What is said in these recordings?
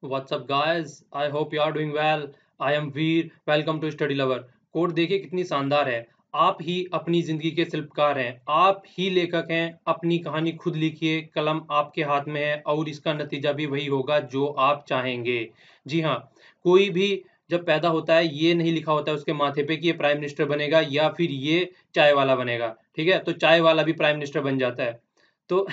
What's up guys? I hope you are doing well. I am Veer. Welcome to Study Lover. Quote देखिए कितनी शानदार है। आप ही अपनी जिंदगी के शिल्पकार हैं, आप ही लेखक हैं। अपनी कहानी खुद लिखिए, कलम आपके हाथ में है और इसका नतीजा भी वही होगा जो आप चाहेंगे। जी हाँ, कोई भी जब पैदा होता है ये नहीं लिखा होता है उसके माथे पे कि ये प्राइम मिनिस्टर बनेगा या फिर ये चाय वाला बनेगा। ठीक है, तो चाय वाला भी प्राइम मिनिस्टर बन जाता है। तो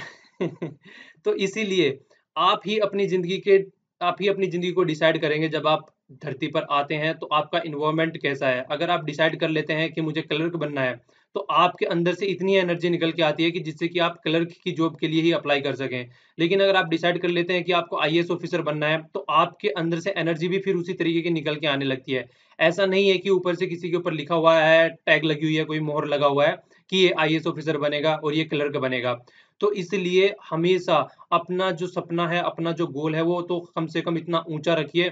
तो इसीलिए आप ही अपनी जिंदगी के आप ही अपनी ज़िंदगी को डिसाइड करेंगे जब आप धरती पर आते हैं, तो आपका एनवायरनमेंट कैसा है। अगर आप डिसाइड कर लेते हैं कि मुझे क्लर्क बनना है, तो आपके अंदर से इतनी एनर्जी निकल के आती है कि जिससे कि आप क्लर्क की जॉब के लिए ही अप्लाई कर सकें। लेकिन अगर आप डिसाइड कर लेते हैं कि आपको आईएएस ऑफिसर बनना है, तो आपके अंदर से एनर्जी भी फिर उसी तरीके की निकल के आने लगती है। ऐसा नहीं है कि ऊपर से किसी के ऊपर लिखा हुआ है, टैग लगी हुई है, कोई मोहर लगा हुआ है कि ये आईएएस ऑफिसर बनेगा और ये क्लर्क बनेगा। तो इसलिए हमेशा अपना जो सपना है, अपना जो गोल है, वो तो कम से कम इतना ऊँचा रखिए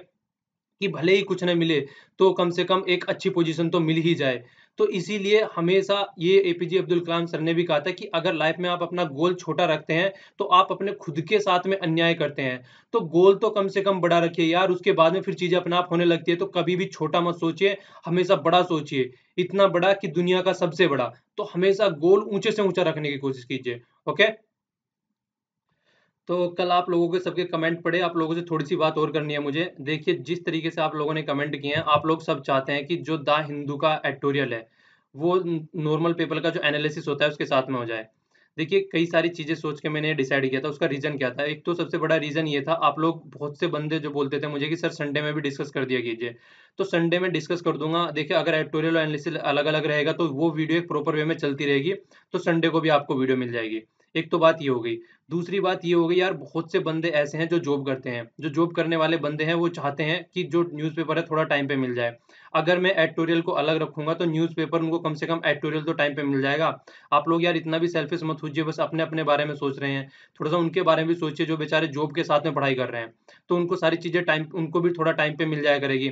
कि भले ही कुछ न मिले, तो कम से कम एक अच्छी पोज़ीशन तो मिल ही जाए। तो इसीलिए हमेशा ये एपीजे अब्दुल कलाम सर ने भी कहा था कि अगर लाइफ़ में आप अपना गोल छोटा रखते हैं, तो आप अपने खुद के साथ में अन्याय करते हैं। तो गोल तो कम से कम बड़ा रखिए यार, उसके बाद में फिर चीज़ें अपने आप होने लगती है। तो कभी भी छोटा मत सोचिए, हमेशा बड़ा सोचिए। इतना बड़ा कि दुनिया का सबसे बड़ा। तो हमेशा गोल ऊँचे से ऊँचा रखने की कोशिश कीजिए। ओके? तो कल आप लोगों के सबके कमेंट पढ़े, आप लोगों से थोड़ी-सी बात और करनी है मुझे। देखिए, जिस तरीके से आप लोगों ने कमेंट किए हैं, आप लोग सब चाहते हैं कि जो द हिंदू का एडिटोरियल है, वो नॉर्मल पेपर का जो एनालिसिस होता है, उसके साथ में हो जाए। देखिए, कई सारी चीज़ें सोच के मैंने डिसाइड किया था, उसका रीज़न क्या था? एक तो सबसे बड़ा रीज़न ये था, आप लोग बहुत से बंदे जो बोलते थे मुझे कि सर संडे में भी डिस्कस कर दिया कीजिए। तो संडे में डिस्कस कर दूँगा। देखिए, अगर एडिटोरियल और एनालिसिस अलग-अलग रहेगा, तो वो वीडियो एक प्रॉपर वे में चलती रहेगी, तो संडे को भी आपको वीडियो मिल जाएगी। एक तो बात ये हो गई। दूसरी बात ये हो गई यार, बहुत से बंदे ऐसे हैं जो जॉब करते हैं। जो जॉब करने वाले बंदे हैं वो चाहते हैं कि जो न्यूज़पेपर है थोड़ा टाइम पे मिल जाए। अगर मैं एडिटोरियल को अलग रखूँगा तो न्यूज़पेपर उनको कम से कम एडिटोरियल तो टाइम पे मिल जाएगा। आप लोग यार इतना भी सेल्फिश मत होइए, बस अपने-अपने बारे में सोच रहे हैं। थोड़ा-सा उनके बारे में भी सोचिए जो बेचारे जॉब के साथ में पढ़ाई कर रहे हैं। तो उनको सारी चीज़ें टाइम उनको भी थोड़ा टाइम पे मिल जाया करेगी।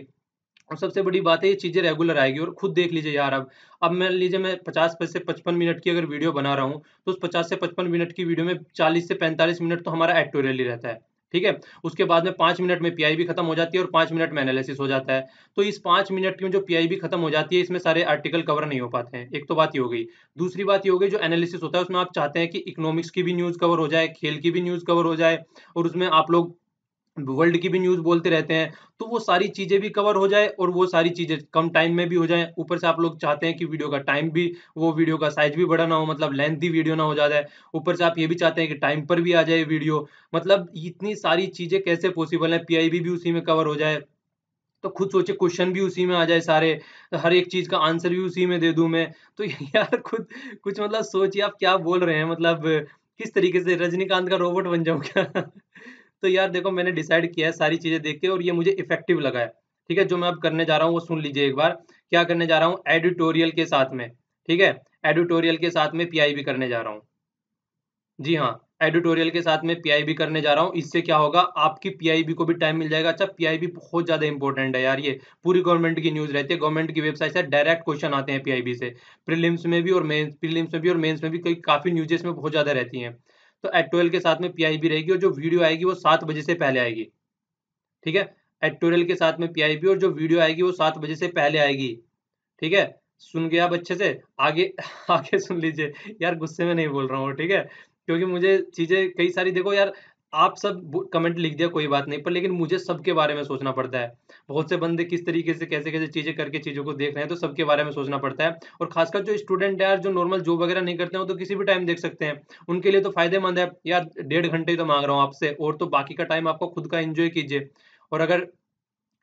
और सबसे बड़ी बात है ये चीज़ें रेगुलर आएगी और खुद देख लीजिए यार अब मान लीजिए मैं 50 से 55 मिनट की अगर वीडियो बना रहा हूँ, तो उस 50 से 55 मिनट की वीडियो में 40 से 45 मिनट तो हमारा एडिटोरियल ही रहता है, ठीक है? उसके बाद में 5 मिनट में पीआईबी खत्म हो जाती है और 5 मिनट में एनालिसिस हो जाता है। तो इस 5 मिनट में जो पीआईबी खत्म हो जाती है, इसमें सारे आर्टिकल कवर नहीं हो पाते हैं। एक तो बात ये हो गई। दूसरी बात ये हो गई जो एनालिसिस होता है उसमें आप चाहते हैं कि इकोनॉमिक्स की भी न्यूज़ कवर हो जाए, खेल की भी न्यूज़ कवर हो जाए और उसमें आप लोग वर्ल्ड की भी न्यूज़ बोलते रहते हैं, तो वो सारी चीज़ें भी कवर हो जाए और वो सारी चीज़ें कम टाइम में भी हो जाएँ। ऊपर से आप लोग चाहते हैं कि वीडियो का टाइम भी वो वीडियो का साइज़ भी बड़ा ना हो, मतलब लेंथी वीडियो ना हो ज़्यादा है। ऊपर से आप ये भी चाहते हैं कि टाइम पर भी आ जाए वीडियो। मतलब इतनी सारी चीज़ें कैसे पॉसिबल है, पीआईबी भी उसी में कवर हो जाए। तो खुद सोचिए क्वेश्चन भी उसी में आ जाए सारे, हर एक चीज़ का आंसर भी उसी में दे दूँ मैं। तो यार खुद कुछ मतलब सोचिए आप क्या बोल रहे हैं, मतलब किस तरीके से रजनीकांत का रोबोट बन जाऊँ क्या? तो यार देखो मैंने डिसाइड किया है सारी चीज़ें देख के और ये मुझे इफ़ेक्टिव लगा है। ठीक है? जो मैं अब करने जा रहा हूँ वो सुन लीजिए एक बार। क्या करने जा रहा हूँ एडिटोरियल के साथ में, ठीक है? एडिटोरियल के साथ में पीआईबी करने जा रहा हूँ। जी हाँ, एडिटोरियल के साथ में पीआईबी करने जा रहा हूँ। इससे क्या होगा आपकी पीआईबी को भी टाइम मिल जाएगा। अच्छा पीआईबी बहुत ज़्यादा इम्पोर्टेंट है यार ये। पूरी गवर्नमेंट की न्यूज़ रहती है, गवर्नमेंट की वेबसाइट से डायरेक्ट क्वेश्चन आते हैं पीआईबी से। प्रीलिम्स में भी और मेंस में भी कई काफ़ी न्यूज़ें इसमें बहुत ज़्यादा रहती हैं। तो एडिटोरियल के साथ में पीआईबी रहेगी और जो वीडियो आएगी वो 7 बजे से पहले आएगी। ठीक है? एडिटोरियल के साथ में पीआईबी और जो वीडियो आएगी वो 7 बजे से पहले आएगी। ठीक है? सुन गए आप अच्छे से? आगे आगे सुन लीजिए। यार गुस्से में नहीं बोल रहा हूँ, ठीक है? क्योंकि मुझे चीज़ें कई सारी देखो यार, आप सब ब कमेंट लिख दिया कोई बात नहीं, पर लेकिन मुझे सबके बारे में सोचना पड़ता है। बहुत से बंदे किस तरीके से कैसे-कैसे चीज़ें करके चीज़ों को देख रहे हैं, तो सबके बारे में सोचना पड़ता है। और ख़ासकर जो स्टूडेंट है यार, जो नॉर्मल जॉब वगैरह नहीं करते हैं, वो तो किसी भी टाइम देख सकते हैं। उनके लिए तो फ़ायदेमंद है। यार 1.5 घंटे ही तो माँग रहा हूँ आपसे और तो बाकी का टाइम आपको खुद का एन्जॉय कीजिए। और अगर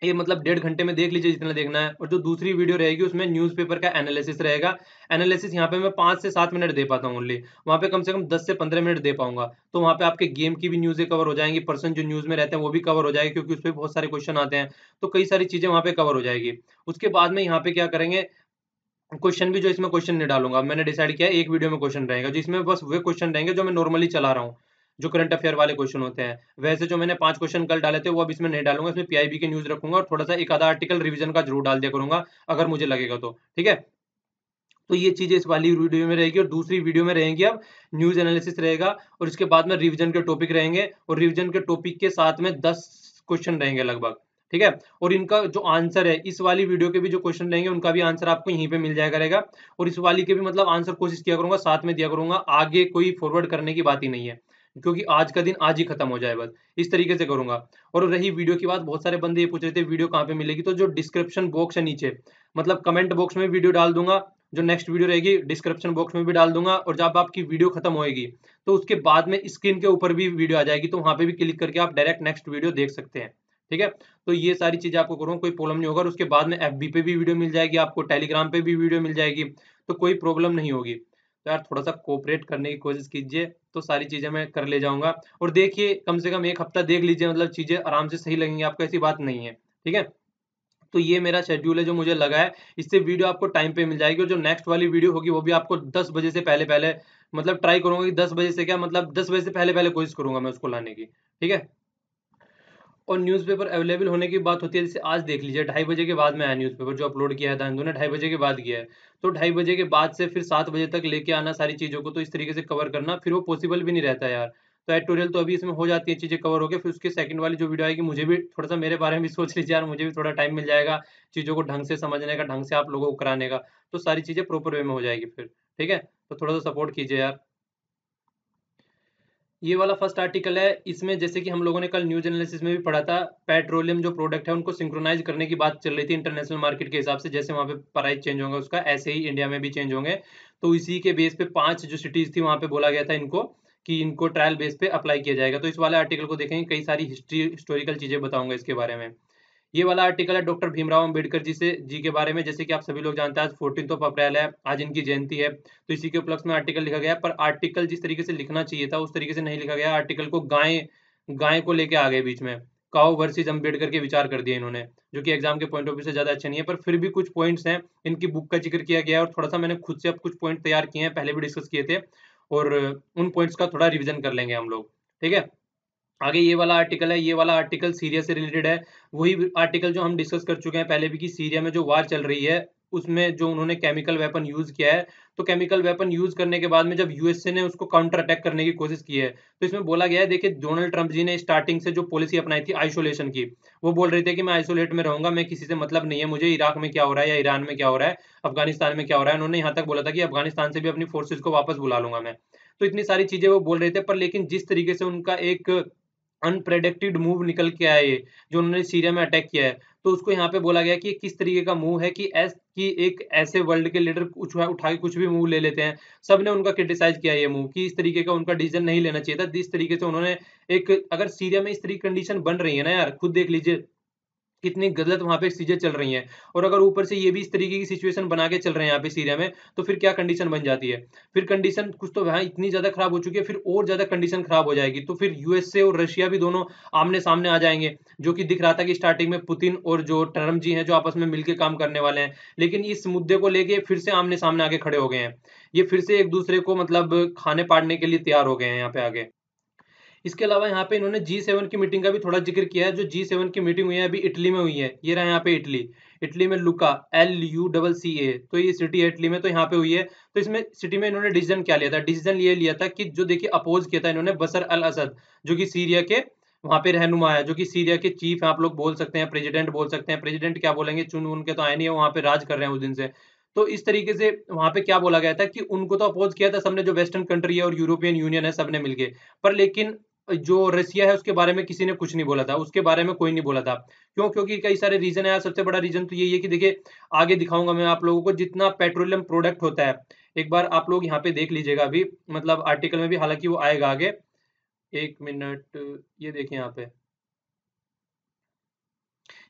ये मतलब 1.5 घंटे में देख लीजिए जितना देखना है और जो दूसरी वीडियो रहेगी उसमें न्यूज़पेपर का एनालिसिस रहेगा। एनालिसिस यहाँ पे मैं 5 से 7 मिनट दे पाता हूँ ओनली। वहाँ पे कम से कम 10 से 15 मिनट दे पाऊँगा। तो वहाँ पे आपके गेम की भी न्यूज़ें कवर हो जाएँगी, पर्सन जो न्यूज़ में रहते हैं वो भी कवर हो जाएगी क्योंकि उसपे बहुत सारे क्वेश्चन आते हैं। तो कई सारी चीज़ें वहाँ पे कवर हो जाएगी। उसके बाद में यहाँ पे क्या करेंगे, क्वेश्चन भी जो इसमें क्वेश्चन नहीं डालूँगा। मैंने डिसाइड किया है एक वीडियो में क्वेश्चन रहेगा, जिसमें बस वे क्वेश्चन रहेंगे जो मैं नॉर्मली चला रहा हूँ, जो करंट अफेयर वाले क्वेश्चन होते हैं। वैसे जो मैंने 5 क्वेश्चन कल डाले थे वो अब इसमें नहीं डालूँगा, इसमें पीआईबी की न्यूज़ रखूँगा और थोड़ा-सा एक आधा आर्टिकल रिवीजन का ज़रूर डाल दिया करूँगा, अगर मुझे लगेगा तो। ठीक है? तो ये चीज़ें इस वाली वीडियो में रहेगी और दूसरी वीडियो में रहेंगी अब न्यूज़ एनालिसिस रहेगा और इसके बाद में रिवीजन के टॉपिक रहेंगे और रिवीजन के टॉपिक के साथ में 10 क्वेश्चन रहेंगे लगभग, ठीक है। और इनका जो आंसर है, इस वाली वीडियो के भी जो क्वेश्चन रहेंगे उनका भी आंसर आपको यहीं पे मिल जाया करेगा, और इस वाली के भी मतलब आंसर कोशिश किया करूंगा साथ में दिया करूंगा, आगे कोई फॉरवर्ड करने की बात ही नहीं है, क्योंकि आज का दिन आज ही खत्म हो जाए, बस इस तरीके से करूंगा। और रही वीडियो की बात, बहुत सारे बंदे ये पूछ रहे थे वीडियो कहाँ पे मिलेगी, तो जो डिस्क्रिप्शन बॉक्स है नीचे, मतलब कमेंट बॉक्स में वीडियो डाल दूंगा, जो नेक्स्ट वीडियो रहेगी डिस्क्रिप्शन बॉक्स में भी डाल दूंगा, और जब आपकी वीडियो खत्म होएगी तो उसके बाद में स्क्रीन के ऊपर भी वीडियो आ जाएगी, तो वहां पे भी क्लिक करके आप डायरेक्ट नेक्स्ट वीडियो देख सकते हैं, ठीक है। तो ये सारी चीजें आपको करूँ, कोई प्रॉब्लम नहीं होगा, और उसके बाद में FB पे भी वीडियो मिल जाएगी, आपको टेलीग्राम पे भी वीडियो मिल जाएगी, तो कोई प्रॉब्लम नहीं होगी। तो यार थोड़ा सा कोऑपरेट करने की कोशिश कीजिए, तो सारी चीजें मैं कर ले जाऊंगा। और देखिए कम से कम एक हफ्ता देख लीजिए, मतलब चीजें आराम से सही लगेंगी आपको, ऐसी बात नहीं है, ठीक है। तो ये मेरा शेड्यूल है जो मुझे लगा है, इससे वीडियो आपको टाइम पे मिल जाएगी, और जो नेक्स्ट वाली वीडियो होगी वो भी आपको 10 बजे से पहले पहले, मतलब ट्राई करूंगा कि 10 बजे से क्या, मतलब 10 बजे से पहले पहले कोशिश करूंगा मैं उसको लाने की, ठीक है। और न्यूज़पेपर अवेलेबल होने की बात होती है, जैसे आज देख लीजिए 2:30 बजे के बाद में आया न्यूज़पेपर, जो अपलोड किया है द हिंदू ने 2:30 बजे के बाद किया है, तो 2:30 बजे के बाद से फिर 7 बजे तक लेके आना सारी चीज़ों को, तो इस तरीके से कवर करना फिर वो पॉसिबल भी नहीं रहता यार। तो एडिटोरियल तो अभी इसमें हो जाती है चीज़ें कवर हो गई, फिर उसकी सेकंड वाली जो वीडियो आएगी, मुझे भी थोड़ा सा मेरे बारे में भी सोच लीजिए यार, मुझे भी थोड़ा टाइम मिल जाएगा चीज़ों को ढंग से समझने का, ढंग से आप लोगों को कराने का, तो सारी चीज़ें प्रॉपर वे में हो जाएगी फिर, ठीक है। तो थोड़ा सा सपोर्ट कीजिए यार। ये वाला फर्स्ट आर्टिकल है, इसमें जैसे कि हम लोगों ने कल न्यूज एनालिसिस में भी पढ़ा था, पेट्रोलियम जो प्रोडक्ट है उनको सिंक्रोनाइज करने की बात चल रही थी इंटरनेशनल मार्केट के हिसाब से, जैसे वहां पे प्राइस चेंज होगा उसका, ऐसे ही इंडिया में भी चेंज होंगे। तो इसी के बेस पे 5 जो सिटीज थी वहां पे बोला गया था इनको, कि इनको ट्रायल बेस पे अप्लाई किया जाएगा। तो इस वाले आर्टिकल को देखेंगे, कई सारी हिस्टोरिकल चीजें बताऊंगा इसके बारे में। ये वाला आर्टिकल है डॉक्टर भीमराव अंबेडकर जी के बारे में, जैसे कि आप सभी लोग जानते हैं आज 14 अप्रैल है, आज इनकी जयंती है, तो इसी के उपलक्ष्य में आर्टिकल लिखा गया है। पर आर्टिकल जिस तरीके से लिखना चाहिए था उस तरीके से नहीं लिखा गया, आर्टिकल को गाय गाय को लेके आ गए बीच में, काउ वर्सेस अंबेडकर के विचार कर दिए इन्होंने, जो कि एग्जाम के पॉइंट ऑफ व्यू से ज्यादा अच्छा नहीं है, पर फिर भी कुछ पॉइंट्स हैं इनकी बुक का जिक्र किया गया है, और थोड़ा सा मैंने खुद से अब कुछ पॉइंट तैयार किए हैं, पहले भी डिस्कस किए थे, और उन पॉइंट्स का थोड़ा रिविजन कर लेंगे हम लोग, ठीक है। आगे ये वाला आर्टिकल है, ये वाला आर्टिकल सीरिया से रिलेटेड है, वही आर्टिकल जो हम डिस्कस कर चुके हैं पहले भी, कि सीरिया में जो वार चल रही है उसमें जो उन्होंने केमिकल वेपन यूज किया है, तो केमिकल वेपन यूज करने के बाद में जब यूएसए ने उसको काउंटर अटैक करने की कोशिश की है, तो इसमें बोला गया है, देखिए डोनाल्ड ट्रंप जी ने स्टार्टिंग से जो पॉलिसी अपनाई थी आइसोलेशन की, वो बोल रहे थे कि मैं आइसोलेट में रहूंगा, मैं किसी से मतलब नहीं है, मुझे इराक में क्या हो रहा है या ईरान में क्या हो रहा है, अफगानिस्तान में क्या हो रहा है, उन्होंने यहाँ तक बोला था कि अफगानिस्तान से भी अपनी फोर्सेज को वापस बुला लूंगा मैं। तो इतनी सारी चीजें वो बोल रहे थे, पर लेकिन जिस तरीके से उनका एक अनप्रेडिक्टेड मूव निकल के आया ये, जो उन्होंने सीरिया में अटैक किया है, तो उसको यहाँ पे बोला गया कि किस तरीके का मूव है, कि एक ऐसे वर्ल्ड के लीडर उठा के कुछ भी मूव ले लेते हैं। सबने उनका क्रिटिसाइज किया ये मूव, कि इस तरीके का उनका डिसीजन नहीं लेना चाहिए था, जिस तरीके से उन्होंने एक, अगर सीरिया में इस तरीके की कंडीशन बन रही है ना यार, खुद देख लीजिए कितनी गलत वहां पे चीजें चल रही हैं, और अगर ऊपर से ये भी इस तरीके की सिचुएशन बना के चल रहे हैं यहाँ पे सीरिया में, तो फिर क्या कंडीशन बन जाती है। फिर कंडीशन कुछ तो वहां इतनी ज्यादा खराब हो चुकी है, फिर और ज्यादा कंडीशन खराब हो जाएगी, तो फिर यूएसए और रशिया भी दोनों आमने सामने आ जाएंगे, जो कि दिख रहा था कि स्टार्टिंग में पुतिन और जो ट्रम्प जी हैं जो आपस में मिलकर काम करने वाले हैं, लेकिन इस मुद्दे को लेके फिर से आमने सामने आके खड़े हो गए हैं, ये फिर से एक दूसरे को मतलब खाने पाड़ने के लिए तैयार हो गए हैं यहाँ पे आगे। इसके अलावा यहाँ पे इन्होंने G7 की मीटिंग का भी थोड़ा जिक्र किया है, जो G7 की मीटिंग हुई है अभी इटली में हुई है, ये रहा यहाँ पे इटली, इटली में लुका, LUCCA, तो ये सिटी है इटली में, तो यहाँ पे हुई है। तो इसमें सिटी में इन्होंने डिसीजन क्या लिया था, डिसीजन ये लिया था कि जो देखिए अपोज किया था इन्होंने बशर अल असद, जो कि सीरिया के वहां पे रहनुमा है, जो कि सीरिया के चीफ है, आप लोग बोल सकते हैं प्रेसिडेंट बोल सकते हैं, प्रेसिडेंट क्या बोलेंगे, चुन उनके तो आए नहीं है, वहां पे राज कर रहे हैं उस दिन से। तो इस तरीके से वहां पे क्या बोला गया था कि उनको तो अपोज किया था सबने, जो वेस्टर्न कंट्री है और यूरोपियन यूनियन है सबने मिलके, पर लेकिन जो रसिया है उसके बारे में किसी ने कुछ नहीं बोला था, उसके बारे में कोई नहीं बोला था। क्यों? क्योंकि कई सारे रीजन है यार, सबसे बड़ा रीजन तो यही है कि देखिए आगे दिखाऊंगा मैं आप लोगों को, जितना पेट्रोलियम प्रोडक्ट होता है, एक बार आप लोग यहाँ पे देख लीजिएगा अभी, मतलब आर्टिकल में भी, हालांकि वो आएगा आगे, एक मिनट, ये देखिए यहाँ पे,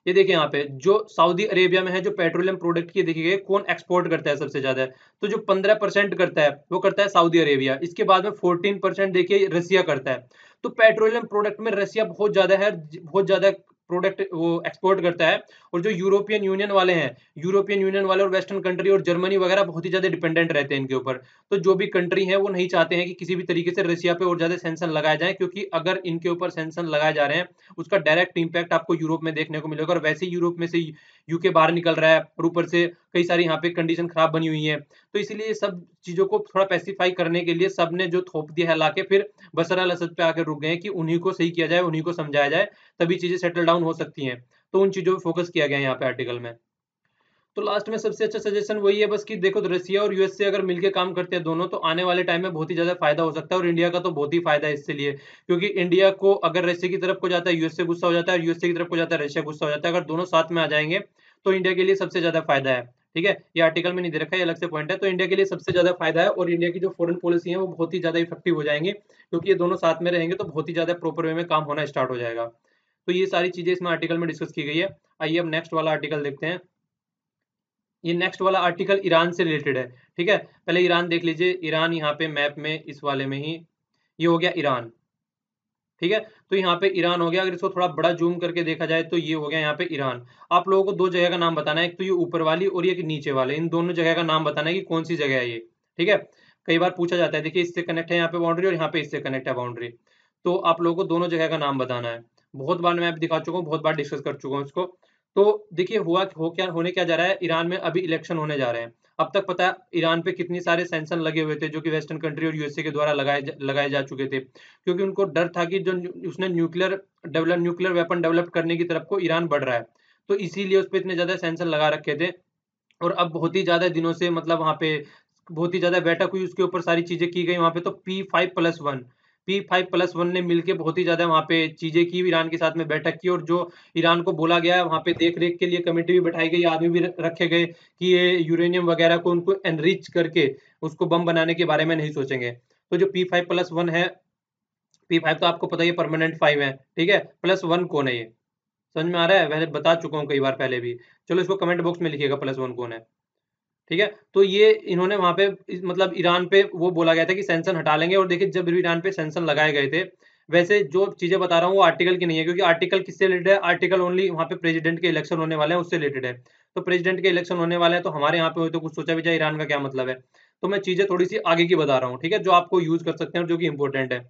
ये देखिए यहाँ पे जो सऊदी अरेबिया में है, जो पेट्रोलियम प्रोडक्ट की देखिए कौन एक्सपोर्ट करता है सबसे ज्यादा, तो जो 15% करता है वो करता है सऊदी अरेबिया, इसके बाद में 14% देखिए रसिया करता है। तो पेट्रोलियम प्रोडक्ट में रसिया बहुत ज्यादा है, बहुत ज्यादा प्रोडक्ट वो एक्सपोर्ट करता है। और जो यूरोपियन यूनियन वाले हैं, यूरोपियन यूनियन वाले और वेस्टर्न कंट्री और जर्मनी वगैरह बहुत ही ज्यादा डिपेंडेंट रहते हैं इनके ऊपर। तो जो भी कंट्री है वो नहीं चाहते हैं कि किसी भी तरीके से रसिया पे और ज्यादा सेंक्शन लगाए जाए, क्योंकि अगर इनके ऊपर सेंक्शन लगाए जा रहे हैं उसका डायरेक्ट इंपैक्ट आपको यूरोप में देखने को मिलेगा, और वैसे ही यूरोप में से यूके बाहर निकल रहा है, और ऊपर से कई सारी यहाँ पे कंडीशन खराब बनी हुई है। तो इसीलिए सब चीजों को थोड़ा पैसिफाई करने के लिए सबने जो थोप दिया है लाके, फिर बशर अल असद पे आकर रुक गए कि उन्हीं को सही किया जाए, उन्हीं को समझाया जाए, तभी चीजें सेटल डाउन हो सकती हैं। तो उन चीजों पे फोकस किया गया है यहाँ पे आर्टिकल में। तो लास्ट में सबसे अच्छा सजेशन वही है बस कि देखो, तो रसिया और यूएसए अगर मिलके काम करते हैं दोनों, तो आने वाले टाइम में बहुत ही ज्यादा फायदा हो सकता है, और इंडिया का तो बहुत ही फायदा है इससे लिए, क्योंकि इंडिया को अगर रसिया की तरफ को जाता है यूएसए गुस्सा हो जाता है, और यूएसए की तरफ को जाता है रशिया गुस्सा हो जाता है। अगर दोनों साथ में आ जाएंगे तो इंडिया के लिए सबसे ज्यादा फायदा है। ठीक है, ये आर्टिकल में नहीं दे रखा है, ये अलग से पॉइंट है। तो इंडिया के लिए सबसे ज्यादा फायदा है, और इंडिया की जो फॉरेन पॉलिसी है वो बहुत ही ज्यादा इफेक्टिव हो जाएंगे, क्योंकि ये दोनों साथ में रहेंगे तो बहुत ही ज्यादा प्रॉपर वे में काम होना स्टार्ट हो जाएगा। तो ये सारी चीजें इसमें आर्टिकल में डिस्कस की गई है। आइए अब नेक्स्ट वाला आर्टिकल देखते हैं। ये नेक्स्ट वाला आर्टिकल ईरान से रिलेटेड है। ठीक है, पहले ईरान देख लीजिए। ईरान यहाँ पे मैप में इस वाले में ही, ये हो गया ईरान। ठीक है, तो यहाँ पे ईरान हो गया। अगर इसको थोड़ा बड़ा जूम करके देखा जाए तो ये हो गया यहाँ पे ईरान। आप लोगों को दो जगह का नाम बताना है, एक तो ये ऊपर वाली और ये नीचे वाले, इन दोनों जगह का नाम बताना है कि कौन सी जगह है ये। ठीक है, कई बार पूछा जाता है, देखिए इससे कनेक्ट है यहाँ पे बाउंड्री, और यहाँ पे इससे कनेक्ट है बाउंड्री। तो आप लोगों को दोनों जगह का नाम बताना है। बहुत बार मैप दिखा चुका हूँ, बहुत बार डिस्कस कर चुका हूँ इसको। तो देखिए होने क्या जा रहा है, ईरान में अभी इलेक्शन होने जा रहे हैं। अब तक पता है ईरान पे कितनी सारे सैंक्शन लगे हुए थे, जो कि वेस्टर्न कंट्री और यूएसए के द्वारा लगाए जा चुके थे, क्योंकि उनको डर था कि जो उसने न्यूक्लियर वेपन डेवलप करने की तरफ को ईरान बढ़ रहा है। तो इसीलिए उस पर इतने ज्यादा सैंक्शन लगा रखे थे। और अब बहुत ही ज्यादा दिनों से, मतलब वहां पे बहुत ही ज्यादा बैठक हुई, उसके ऊपर सारी चीजें की गई वहां पे। तो P5+1 ने मिलके बहुत ही ज्यादा वहां पे चीजें की, ईरान के साथ में बैठक की, और जो ईरान को बोला गया है वहां पे देख रेख के लिए कमेटी भी बैठाई गई, आदमी भी रखे गए कि ये यूरेनियम वगैरह को उनको एनरिच करके उसको बम बनाने के बारे में नहीं सोचेंगे। तो जो P5+1 है, P5 तो आपको पता ही है परमानेंट 5 है। ठीक है, +1 कौन है ये समझ में आ रहा है? मैंने बता चुका हूँ कई बार पहले भी। चलो इसको कमेंट बॉक्स में लिखिएगा +1 कौन है। ठीक है, तो ये इन्होंने वहां पे मतलब ईरान पे वो बोला गया था कि सैंक्शन हटा लेंगे। और देखिए, जब भी ईरान पे सैंक्शन लगाए गए थे, वैसे जो चीजें बता रहा हूँ वो आर्टिकल की नहीं है, क्योंकि आर्टिकल किससे रिलेटेड है? आर्टिकल ओनली वहां पे प्रेसिडेंट के इलेक्शन होने वाले हैं उससे रिलेटेड है। तो प्रेसिडेंट के इलेक्शन होने वाले हैं, तो हमारे यहाँ पे हुए तो कुछ सोचा भी जाए, ईरान का क्या मतलब है? तो मैं चीजें थोड़ी सी आगे की बता रहा हूँ, ठीक है, जो आपको यूज कर सकते हैं और जो कि इंपॉर्टेंट है।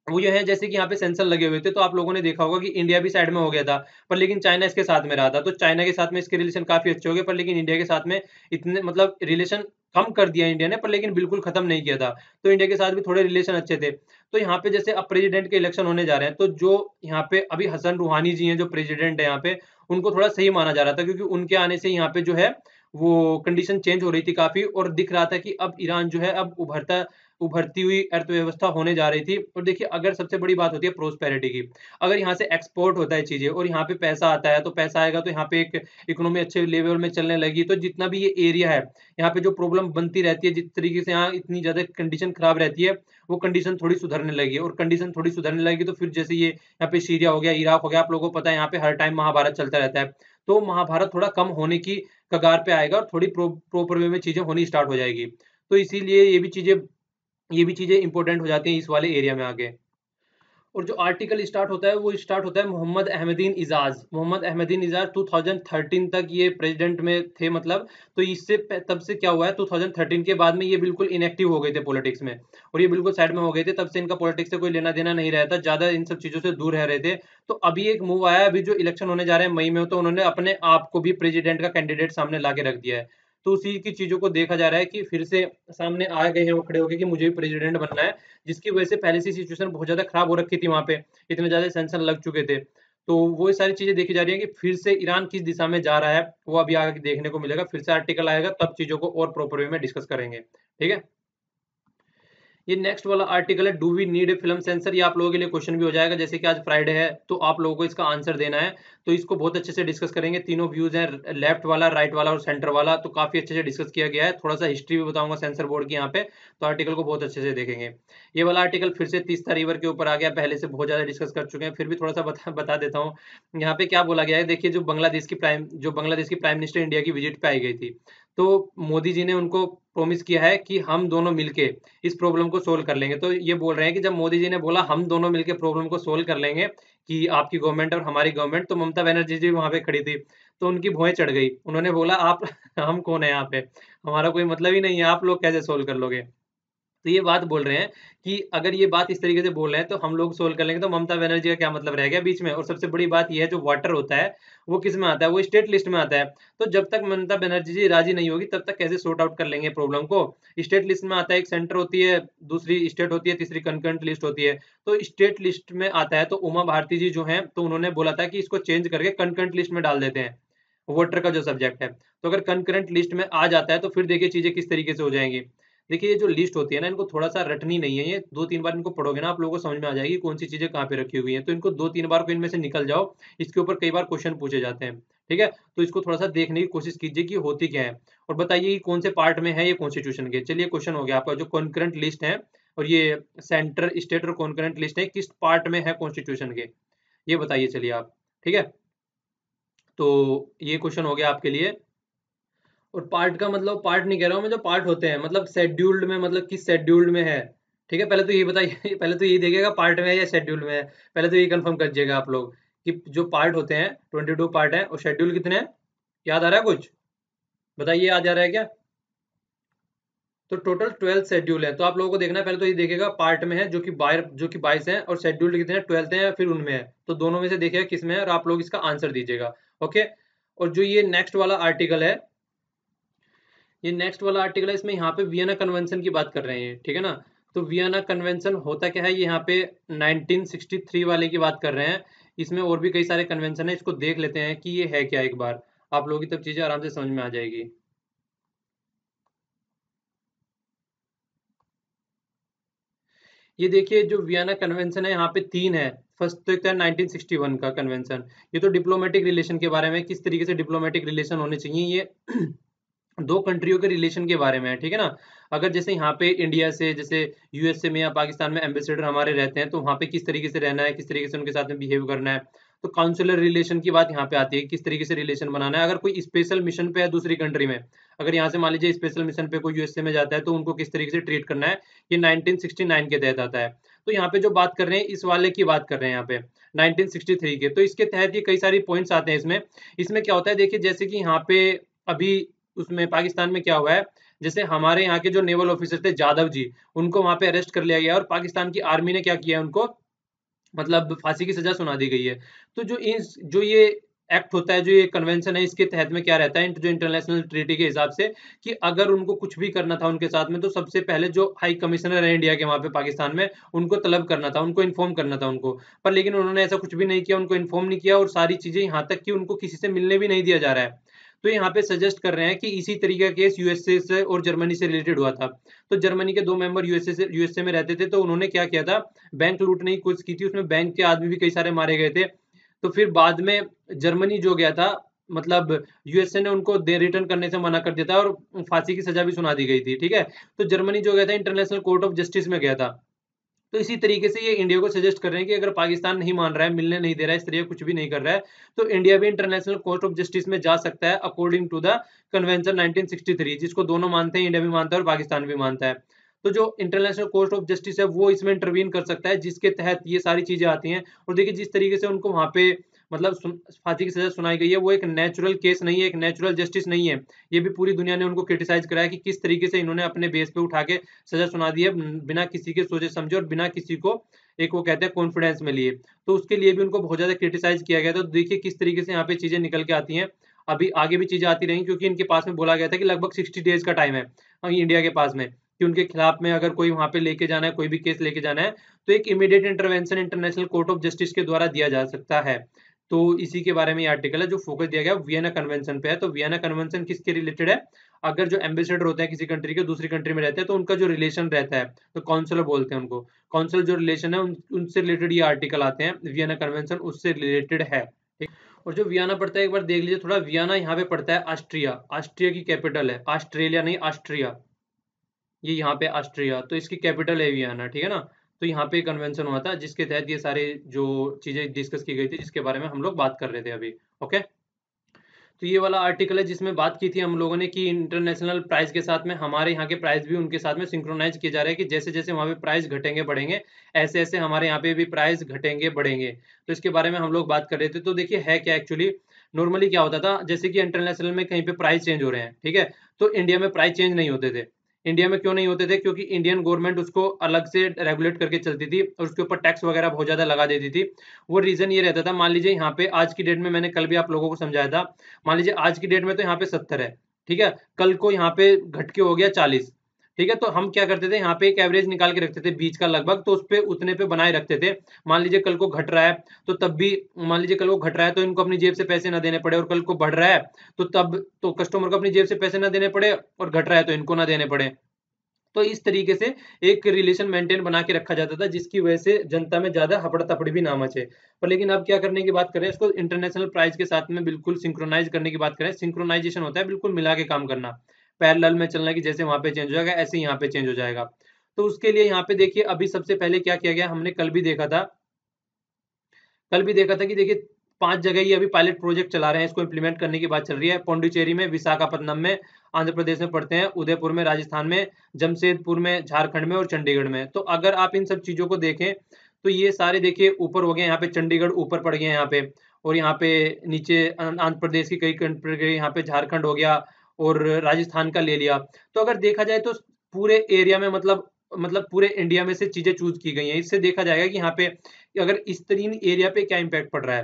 वो ये है, जैसे कि यहाँ पे सेंसर लगे हुए थे, तो आप लोगों ने देखा होगा कि इंडिया भी साइड में हो गया था, पर लेकिन चाइना इसके साथ में रहा था। तो चाइना के साथ में इसके रिलेशन काफी अच्छे हो गए, पर लेकिन इंडिया के साथ में इतने मतलब रिलेशन कम कर दिया इंडिया ने, पर लेकिन बिल्कुल खत्म नहीं किया था। तो इंडिया के साथ भी थोड़े रिलेशन अच्छे थे। तो यहाँ पे जैसे अब प्रेसिडेंट के इलेक्शन होने जा रहे हैं, तो जो यहाँ पे अभी हसन रूहानी जी हैं, जो प्रेसिडेंट है यहाँ पे, उनको थोड़ा सही माना जा रहा था, क्योंकि उनके आने से यहाँ पे जो है वो कंडीशन चेंज हो रही थी काफी, और दिख रहा था कि अब ईरान जो है अब उभरती हुई अर्थव्यवस्था होने जा रही थी। और देखिए, अगर सबसे बड़ी बात होती है प्रोस्पेरिटी की, अगर यहाँ से एक्सपोर्ट होता है चीजें और यहाँ पे पैसा आता है, तो पैसा आएगा तो यहाँ पे एक इकोनॉमी अच्छे लेवल में चलने लगी, तो जितना भी ये एरिया है, यहाँ पे जो प्रॉब्लम बनती रहती है, जिस तरीके से यहाँ इतनी ज्यादा कंडीशन खराब रहती है, वो कंडीशन थोड़ी सुधरने लगी। और कंडीशन थोड़ी सुधरने लगी तो फिर जैसे ये यहाँ पे सीरिया हो गया, इराक हो गया, आप लोगों को पता है यहाँ पे हर टाइम महाभारत चलता रहता है। तो महाभारत थोड़ा कम होने की कगार पे आएगा, और थोड़ी प्रॉपर वे में चीजें होनी स्टार्ट हो जाएगी। तो इसीलिए ये भी चीजें इंपॉर्टेंट हो जाती हैं इस वाले एरिया में आगे। और जो आर्टिकल स्टार्ट होता है वो स्टार्ट होता है मोहम्मद अहमदीन इजाज 2013 तक ये प्रेसिडेंट में थे, मतलब। तो इससे तब से क्या हुआ है, 2013 के बाद में ये बिल्कुल इनएक्टिव हो गए थे पॉलिटिक्स में, और ये बिल्कुल साइड में हो गए थे। तब से इनका पॉलिटिक्स से कोई लेना देना नहीं रहता, ज्यादा इन सब चीजों से दूर रह रहे थे। तो अभी एक मूव आया, अभी जो इलेक्शन होने जा रहे हैं मई में, तो उन्होंने अपने आप को भी प्रेसिडेंट का कैंडिडेट सामने ला के रख दिया है। तो उसी की चीजों को देखा जा रहा है कि फिर से सामने आ गए हैं वो खड़े होकर कि मुझे भी प्रेसिडेंट बनना है, जिसकी वजह से पहले से सिचुएशन बहुत ज्यादा खराब हो रखी थी वहां पे, इतने ज्यादा सेंक्शन लग चुके थे। तो वो सारी चीजें देखी जा रही है कि फिर से ईरान किस दिशा में जा रहा है, वो अभी आगे देखने को मिलेगा। फिर से आर्टिकल आएगा, तब चीजों को और प्रॉपर वे में डिस्कस करेंगे। ठीक है, ये नेक्स्ट वाला आर्टिकल है, do we need a film censor. ये आप लोगों के लिए क्वेश्चन भी हो जाएगा, जैसे कि आज फ्राइडे है तो आप लोगों को इसका आंसर देना है। तो इसको बहुत अच्छे से डिस्कस करेंगे, तीनों व्यूज हैं, लेफ्ट वाला, राइट वाला और सेंटर वाला। तो काफी अच्छे से डिस्कस किया गया है। थोड़ा सा हिस्ट्री भी बताऊंगा सेंसर बोर्ड की यहाँ पे, तो आर्टिकल को बहुत अच्छे से देखेंगे। ये वाला आर्टिकल फिर से तीस्ता रिवर के ऊपर आ गया, पहले से बहुत ज्यादा डिस्कस कर चुके हैं, फिर भी थोड़ा सा बता देता हूँ। यहाँ पे क्या बोला गया है, देखिए, जो बांग्लादेश की प्राइम मिनिस्टर इंडिया की विजिट पे आई गई थी, तो मोदी जी ने उनको प्रॉमिस किया है कि हम दोनों मिलके इस प्रॉब्लम को सोल्व कर लेंगे। तो ये बोल रहे हैं कि जब मोदी जी ने बोला हम दोनों मिलके प्रॉब्लम को सोल्व कर लेंगे, कि आपकी गवर्नमेंट और हमारी गवर्नमेंट, तो ममता बनर्जी जी वहां पे खड़ी थी, तो उनकी भौएं चढ़ गई। उन्होंने बोला आप हम कौन है यहाँ पे, हमारा कोई मतलब ही नहीं है, आप लोग कैसे सोल्व कर लोगे? तो ये बात बोल रहे हैं कि अगर ये बात इस तरीके से बोल रहे हैं तो हम लोग सोल्व कर लेंगे, तो ममता बनर्जी का क्या मतलब रह गया बीच में। और सबसे बड़ी बात ये है, जो वाटर होता है वो किस में आता है, वो स्टेट लिस्ट में आता है। तो जब तक ममता बनर्जी जी राजी नहीं होगी तब तक कैसे सॉर्ट आउट कर लेंगे प्रॉब्लम को। स्टेट लिस्ट में आता है, एक सेंटर होती है, दूसरी स्टेट होती है, तीसरी कंकरेंट लिस्ट होती है। तो स्टेट लिस्ट में आता है तो उमा भारती जी जो है, तो उन्होंने बोला था कि इसको चेंज करके कंकरेंट लिस्ट में डाल देते हैं, वाटर का जो सब्जेक्ट है। तो अगर कंकरेंट लिस्ट में आ जाता है तो फिर देखिए चीजें किस तरीके से हो जाएंगी। देखिए ये जो लिस्ट होती है ना, इनको थोड़ा-सा रटनी नहीं है, ये 2-3 बार इनको पढ़ोगे ना आप लोगों को समझ में आ जाएगी कौन सी चीज़ें कहाँ पे रखी हुई हैं। तो इनको 2-3 बार को इनमें से निकल जाओ, इसके ऊपर कई बार क्वेश्चन पूछे जाते हैं, ठीक है? तो इसको थोड़ा-सा देखने की कोशिश कीजिए कि होती क्या है, और बताइए कि कौन से पार्ट में है ये कॉन्स्टिट्यूशन के। चलिए क्वेश्चन हो गया आपका, जो कॉन्करेंट लिस्ट है और ये सेंटर, स्टेट और कॉन्करेंट लिस्ट है, किस पार्ट में है कॉन्स्टिट्यूशन के? ये बताइए चलिए आप, ठीक है? तो ये क्वेश्चन हो गया आपके लिए। और पार्ट का मतलब पार्ट नहीं कह रहा हूँ मैं, जो पार्ट होते हैं मतलब शेड्यूल्ड में, मतलब किस शेड्यूल्ड में है, ठीक है? पहले तो ये बताइए पहले तो ये देखिएगा पार्ट में है या शेड्यूल में है, पहले तो ये कंफर्म कर दीजिएगा आप लोग कि जो पार्ट होते हैं 22 पार्ट है और शेड्यूल कितने हैं, याद आ रहा है कुछ? बताइए, याद आ रहा है क्या? तो टोटल 12 शेड्यूल है। तो आप लोगों को देखना है, पहले तो ये देखिएगा पार्ट में है जो कि 22 है, और शेड्यूल्ड कितने हैं, 12 हैं, फिर उनमें है। तो दोनों में से देखिएगा किस में है और आप लोग इसका आंसर दीजिएगा, ओके? और जो ये नेक्स्ट वाला आर्टिकल है, ये नेक्स्ट वाला आर्टिकल है, इसमें यहाँ पे वियना कन्वेंशन की बात कर रहे हैं, ठीक है ना? तो वियना कन्वेंशन होता क्या है, ये यहाँ पे 1963 वाले की बात कर रहे हैं। इसमें और भी कई सारे कन्वेंशन है, इसको देख लेते हैं कि ये है क्या एक बार, आप लोगों की तब चीजें आराम से समझ में आ जाएगी। ये देखिए जो वियना कन्वेंशन है, यहाँ पे 3 है। फर्स्ट तो एक था 1961 का कन्वेंशन, ये तो डिप्लोमेटिक रिलेशन के बारे में, किस तरीके से डिप्लोमेटिक रिलेशन होने चाहिए, ये दो कंट्रियों के रिलेशन के बारे में है, ठीक है ना? अगर जैसे यहाँ पे इंडिया से, जैसे यूएसए में या पाकिस्तान में एम्बेसडर हमारे रहते हैं, तो वहाँ पे किस तरीके से रहना है, किस तरीके से उनके साथ में बिहेव करना है। तो काउंसुलर रिलेशन की बात यहाँ पे आती है, किस तरीके से रिलेशन बनाना है। अगर कोई स्पेशल मिशन पे है दूसरी कंट्री में, अगर यहाँ से मान लीजिए स्पेशल मिशन पे कोई यूएसए में जाता है, तो उनको किस तरीके से ट्रीट करना है, ये 1969 के तहत आता है। तो यहाँ पे जो बात कर रहे हैं, इस वाले की बात कर रहे हैं यहाँ पे 1963 के, तो इसके तहत ये कई सारी पॉइंट्स आते हैं इसमें। इसमें क्या होता है, देखिए जैसे कि यहाँ पे अभी उसमें पाकिस्तान में क्या हुआ है, जैसे हमारे यहाँ के जो नेवल ऑफिसर थे जादव जी, उनको वहां पे अरेस्ट कर लिया गया और पाकिस्तान की आर्मी ने क्या किया, उनको मतलब फांसी की सजा सुना दी गई है। तो जो ये एक्ट होता है, जो ये कन्वेंशन है, इसके तहत में क्या रहता है, जो इंटरनेशनल ट्रीटी के हिसाब से, कि अगर उनको कुछ भी करना था उनके साथ में, तो सबसे पहले जो हाई कमिश्नर है इंडिया के वहां पे पाकिस्तान में, उनको तलब करना था, उनको इन्फॉर्म करना था उनको। पर लेकिन उन्होंने ऐसा कुछ भी नहीं किया, उनको इन्फॉर्म नहीं किया, और सारी चीजें यहाँ तक कि उनको किसी से मिलने भी नहीं दिया जा रहा है। तो यहाँ पे सजेस्ट कर रहे हैं कि इसी तरीके का केस यूएसए से और जर्मनी से रिलेटेड हुआ था। तो जर्मनी के 2 मेंबर यूएसए में रहते थे, तो उन्होंने क्या किया था, बैंक लूटने की कोशिश की थी, उसमें बैंक के आदमी भी कई सारे मारे गए थे। तो फिर बाद में जर्मनी जो गया था, मतलब यूएसए ने उनको दे रिटर्न करने से मना कर दिया था और फांसी की सजा भी सुना दी गई थी, ठीक है? तो जर्मनी जो गया था इंटरनेशनल कोर्ट ऑफ जस्टिस में गया था। तो इसी तरीके से ये इंडिया को सजेस्ट कर रहे हैं कि अगर पाकिस्तान नहीं मान रहा है, मिलने नहीं दे रहा है, इस तरह कुछ भी नहीं कर रहा है, तो इंडिया भी इंटरनेशनल कोर्ट ऑफ जस्टिस में जा सकता है अकॉर्डिंग टू द कन्वेंशन 1963, जिसको दोनों मानते हैं, इंडिया भी मानता है और पाकिस्तान भी मानता है। तो जो इंटरनेशनल कोर्ट ऑफ जस्टिस है वो इसमें इंटरवीन कर सकता है, जिसके तहत ये सारी चीजें आती हैं। और देखिए जिस तरीके से उनको वहां पे मतलब फांसी की सजा सुनाई गई है, वो एक नेचुरल केस नहीं है, एक नेचुरल जस्टिस नहीं है। ये भी पूरी दुनिया ने उनको क्रिटिसाइज करा है कि किस तरीके से इन्होंने अपने बेस पे उठा के सजा सुना दी है, बिना किसी के सोचे समझे और बिना किसी को एक वो कहते हैं कॉन्फिडेंस में लिए। तो उसके लिए भी उनको बहुत ज्यादा क्रिटिसाइज किया गया था। तो देखिए किस तरीके से यहाँ पे चीजें निकल के आती हैं। अभी आगे भी चीजें आती रहेंगी, क्योंकि इनके पास में बोला गया था कि लगभग 60 डेज का टाइम है इंडिया के पास में, कि उनके खिलाफ में अगर कोई वहां पे लेके जाना है, कोई भी केस लेके जाना है, तो एक immediate intervention international court of justice के द्वारा दिया जा सकता है। तो इसी के बारे में ये आर्टिकल है, जो फोकस दिया गया वियना कन्वेंशन पे है। तो वियना कन्वेंशन किसके रिलेटेड है, अगर जो एम्बेसडर होते हैं किसी कंट्री के, दूसरी कंट्री में रहते हैं, तो उनका जो रिलेशन रहता है, तो काउंसलर बोलते हैं उनको, काउंसिल जो रिलेशन है उनसे रिलेटेड ये आर्टिकल आते हैं। वियना कन्वेंशन उससे रिलेटेड है, ठीक। और जो वियना पड़ता है, एक बार देख लीजिए थोड़ा, वियना यहाँ पे पड़ता है ऑस्ट्रिया, ऑस्ट्रिया की कैपिटल है, ऑस्ट्रेलिया नहीं, ऑस्ट्रिया, ये यहाँ पे ऑस्ट्रिया, तो इसकी कैपिटल है वियना, ठीक है ना? तो यहाँ पे कन्वेंशन हुआ था, जिसके तहत ये सारे जो चीजें डिस्कस की गई थी, जिसके बारे में हम लोग बात कर रहे थे अभी, ओके। तो ये वाला आर्टिकल है जिसमें बात की थी हम लोगों ने कि इंटरनेशनल प्राइस के साथ में हमारे यहाँ के प्राइस भी उनके साथ में सिंक्रोनाइज किए जा रहे हैं, कि जैसे जैसे वहाँ पे प्राइस घटेंगे बढ़ेंगे, ऐसे ऐसे हमारे यहाँ पे भी प्राइस घटेंगे बढ़ेंगे। तो इसके बारे में हम लोग बात कर रहे थे। तो देखिए है क्या एक्चुअली, नॉर्मली क्या होता था, जैसे कि इंटरनेशनल में कहीं पे प्राइस चेंज हो रहे हैं, ठीक है, तो इंडिया में प्राइस चेंज नहीं होते थे। इंडिया में क्यों नहीं होते थे? क्योंकि इंडियन गवर्नमेंट उसको अलग से रेगुलेट करके चलती थी और उसके ऊपर टैक्स वगैरह बहुत ज़्यादा लगा देती थी। वो रीज़न ये रहता था, मान लीजिए यहाँ पे आज की डेट में, मैंने कल भी आप लोगों को समझाया था, मान लीजिए आज की डेट में तो यहाँ पे 70 है, ठीक है? कल को यहाँ पे घट के हो गया 40, ठीक है? तो हम क्या करते थे, यहाँ पे एक एवरेज निकाल के रखते थे बीच का लगभग, तो उसपे उतने पे बनाए रखते थे। मान लीजिए कल को घट रहा है, तो तब भी मान लीजिए कल को घट रहा है तो इनको अपनी जेब से पैसे ना देने पड़े, और कल को बढ़ रहा है तो तब तो कस्टमर को अपनी जेब से पैसे ना देने पड़े, और घट रहा है तो इनको ना देने पड़े। तो इस तरीके से एक रिलेशन मेंटेन बना के रखा जाता था, जिसकी वजह से जनता में ज़्यादा हपड़-तपड़ भी ना मचे। पर लेकिन अब क्या करने की बात करें, इसको इंटरनेशनल प्राइस के साथ में बिल्कुल सिंक्रोनाइज़ करने की बात करें, सिंक्रोनाइज़ेशन होता है बिल्कुल मिला के काम करना। पैरेलल में चलना, कि जैसे वहाँ पे चेंज हो जाएगा, ऐसे ही यहाँ पे चेंज हो जाएगा। तो उसके लिए यहाँ पे देखिए, अभी सबसे पहले क्या किया गया, हमने कल भी देखा था कि देखिए 5 जगह ये अभी पायलट प्रोजेक्ट चला रहे हैं, इसको इम्प्लीमेंट करने की बात चल रही है। पौंडीचेरी में, विशाखापत्तनम में, आंध्र प्रदेश में पड़ते हैं, उदयपुर में राजस्थान में, जमशेदपुर में झारखंड में, और चंडीगढ़ में। तो अगर आप इन सब चीज़ों को देखें, तो ये सारे देखिए ऊपर हो गए, यहाँ पे चंडीगढ़ ऊपर पड़ गए हैं यहाँ पे, और यहाँ पे नीचे आंध्र प्रदेश की कई पड़ गई, यहाँ पे झारखंड हो गया और राजस्थान का ले लिया। तो अगर देखा जाए तो पूरे एरिया में, मतलब पूरे इंडिया में से चीज़ें चूज़ की गई हैं। इससे देखा जाएगा कि यहाँ पे अगर इस तीन एरिया पे क्या इम्पैक्ट पड़ रहा है।